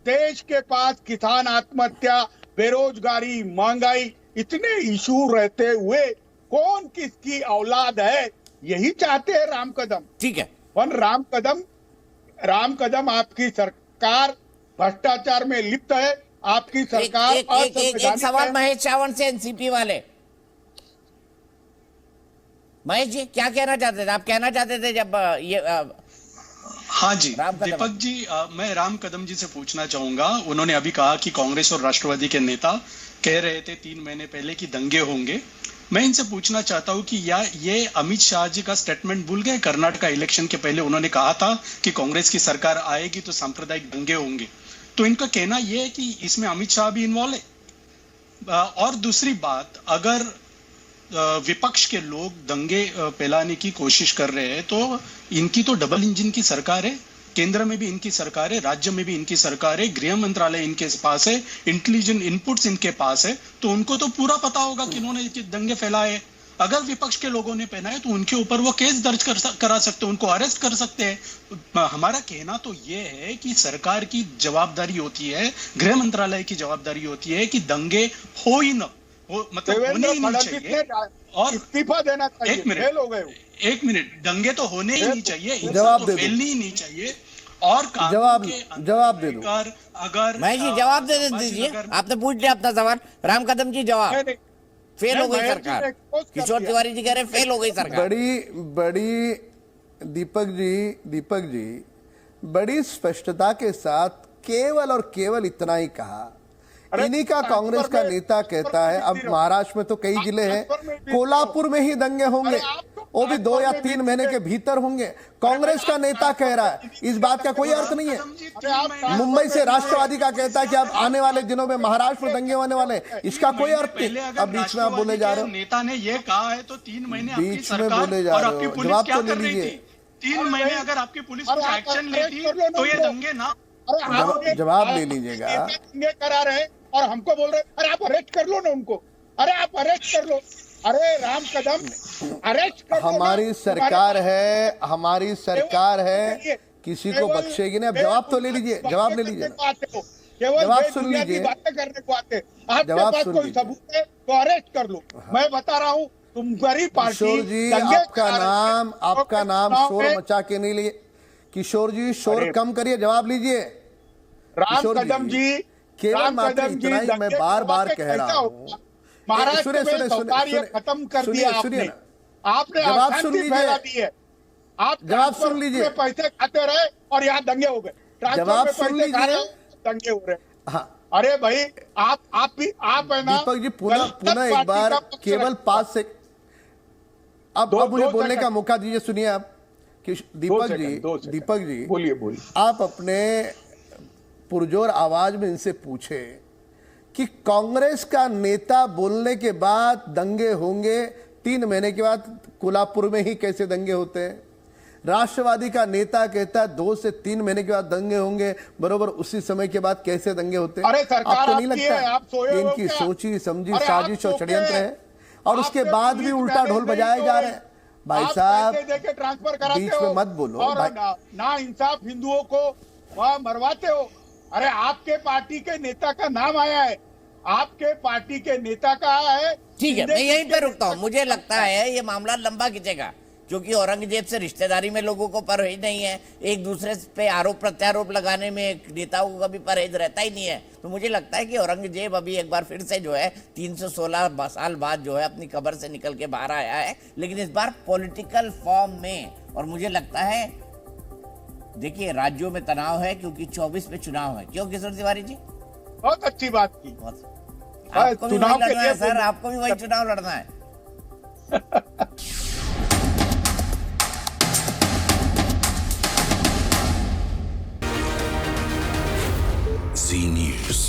देश के पास किसान आत्महत्या, बेरोजगारी, महंगाई, इतने इशू रहते हुए कौन किसकी औलाद है, यही चाहते हैं राम कदम। ठीक है, राम कदम आपकी सरकार भ्रष्टाचार में लिप्त है। आपकी सरकार एक सवाल महेश चावल से, एनसीपी वाले। महेश जी क्या कहना चाहते थे? आप कहना चाहते थे जब ये हाँ जी दीपक जी, मैं राम कदम जी से पूछना चाहूंगा। उन्होंने अभी कहा कि कांग्रेस और राष्ट्रवादी के नेता कह रहे थे 3 महीने पहले कि दंगे होंगे। मैं इनसे पूछना चाहता हूं कि या ये अमित शाह जी का स्टेटमेंट भूल गए? कर्नाटका इलेक्शन के पहले उन्होंने कहा था कि कांग्रेस की सरकार आएगी तो सांप्रदायिक दंगे होंगे। तो इनका कहना यह है कि इसमें अमित शाह भी इन्वॉल्व है। और दूसरी बात, अगर विपक्ष के लोग दंगे फैलाने की कोशिश कर रहे हैं तो इनकी तो डबल इंजन की सरकार है। केंद्र में भी इनकी सरकार है, राज्य में भी इनकी सरकार है, गृह मंत्रालय इनके पास है, इंटेलिजेंस इनपुट्स इनके पास है। तो उनको तो पूरा पता होगा कि इन्होंने दंगे फैलाए। अगर विपक्ष के लोगों ने पहना है तो उनके ऊपर वो केस दर्ज करा सकते हैं, उनको अरेस्ट कर सकते हैं। हमारा कहना तो ये है कि सरकार की जवाबदारी होती है, गृह मंत्रालय की जवाबदारी होती है कि दंगे हो ही न हो, मतलब होने ही नहीं चाहिए। और इस्तीफा देना चाहिए। एक मिनट, दंगे तो होने ही नहीं चाहिए, जवाब तो फैलनी ही नहीं चाहिए। और जवाब दे दो। अगर मैं जी जवाब दे दीजिए, आपने पूछ लिया अपना सवाल। राम कदम जी जवाब। फेल हो गई सरकार। किशोर तिवारी जी कह रहे फेल हो गई सरकार। बड़ी दीपक जी बड़ी स्पष्टता के साथ केवल और केवल इतना ही कहा। इन्हीं का कांग्रेस का नेता कहता है, अब महाराष्ट्र में तो कई जिले हैं, कोल्हापुर में ही दंगे होंगे, वो भी 2 या 3 महीने के भीतर होंगे। कांग्रेस का नेता कह रहा है, इस बात का कोई अर्थ नहीं है। मुंबई से राष्ट्रवादी का कहता है कि अब आने वाले दिनों में महाराष्ट्र में दंगे होने वाले, इसका कोई अर्थ नहीं। अब बीच में आप बोले जा रहे हो, नेता ने ये कहा है तो 3 महीने बीच में बोले जा रहे हो, जवाब तो ले लीजिए। 3 महीने अगर आपकी पुलिस कुछ एक्शन लेती तो ये दंगे ना, जवाब ले लीजिएगा। दंगे करा रहे और हमको बोल रहे अरे आप अरेस्ट कर लो ना उनको, अरे आप अरेस्ट कर लो। अरे राम कदम अरेस्ट कर लो। हमारी सरकार है, हमारी सरकार है, किसी को बख्शेगी नहीं। अब जवाब तो ले लीजिए, जवाब ले लीजिए, जवाब सुन लीजिए, बातें करने को आते। आपके पास कोई सबूत है तो अरेस्ट कर लो। मैं बता रहा हूँ तुम्हारी पार्टी। किशोर जी, आपका नाम शोर मचा के नहीं लिए। किशोर जी शोर कम करिए, जवाब लीजिए। राम कदम जी, केवल मात्र इतना ही मैं बार बार कह रहा हूँ, महाराष्ट्र में सरकार खत्म कर दिया आपने। आपने जवाब सुन लीजिए, आप जवाब सुन लीजिए। पैसे खाते रहे और यहाँ दंगे हो गए। जवाब सुन लीजिए, दंगे हो रहे। हाँ, अरे भाई आप है ना दीपक जी, पुनः एक बार केवल 5 से अब मुझे बोलने का मौका दीजिए। सुनिए आप दीपक जी बोलिए। आप अपने पुरजोर आवाज में इनसे पूछे कि कांग्रेस का नेता बोलने के बाद दंगे होंगे, 3 महीने के बाद कोल्हापुर में ही कैसे दंगे होते हैं। राष्ट्रवादी का नेता कहता है 2 से 3 महीने के बाद दंगे होंगे, बरोबर उसी समय के बाद कैसे दंगे होते हैं। आपको नहीं लगता कि इनकी सोची समझी साजिश और षड्यंत्र है, और उसके बाद भी उल्टा ढोल बजाए जा रहे हैं। भाई साहब ट्रांसफर बीच में मत बोलो, और ना इंसाफ हिंदुओं को वहां मरवाते हो। अरे आपके पार्टी के नेता का नाम आया है, आपके पार्टी के नेता का है। ठीक है, मैं यहीं पे रुकता हूँ। मुझे लगता है ये मामला लंबा खिंचेगा, क्योंकि औरंगजेब से रिश्तेदारी में लोगों को परहेज नहीं है। एक दूसरे पे आरोप प्रत्यारोप लगाने में नेताओं को कभी परहेज रहता ही नहीं है। तो मुझे लगता है कि औरंगजेब अभी एक बार फिर से जो है 316 साल बाद जो है अपनी कब्र से निकल के बाहर आया है, लेकिन इस बार पॉलिटिकल फॉर्म में। और मुझे लगता है, देखिए, राज्यों में तनाव है क्योंकि 24 में चुनाव है। क्यों किशोर तिवारी जी? बहुत अच्छी बात की। आपको भी वही लड़ना है सर, आपको भी वही चुनाव लड़ना है। Zee News.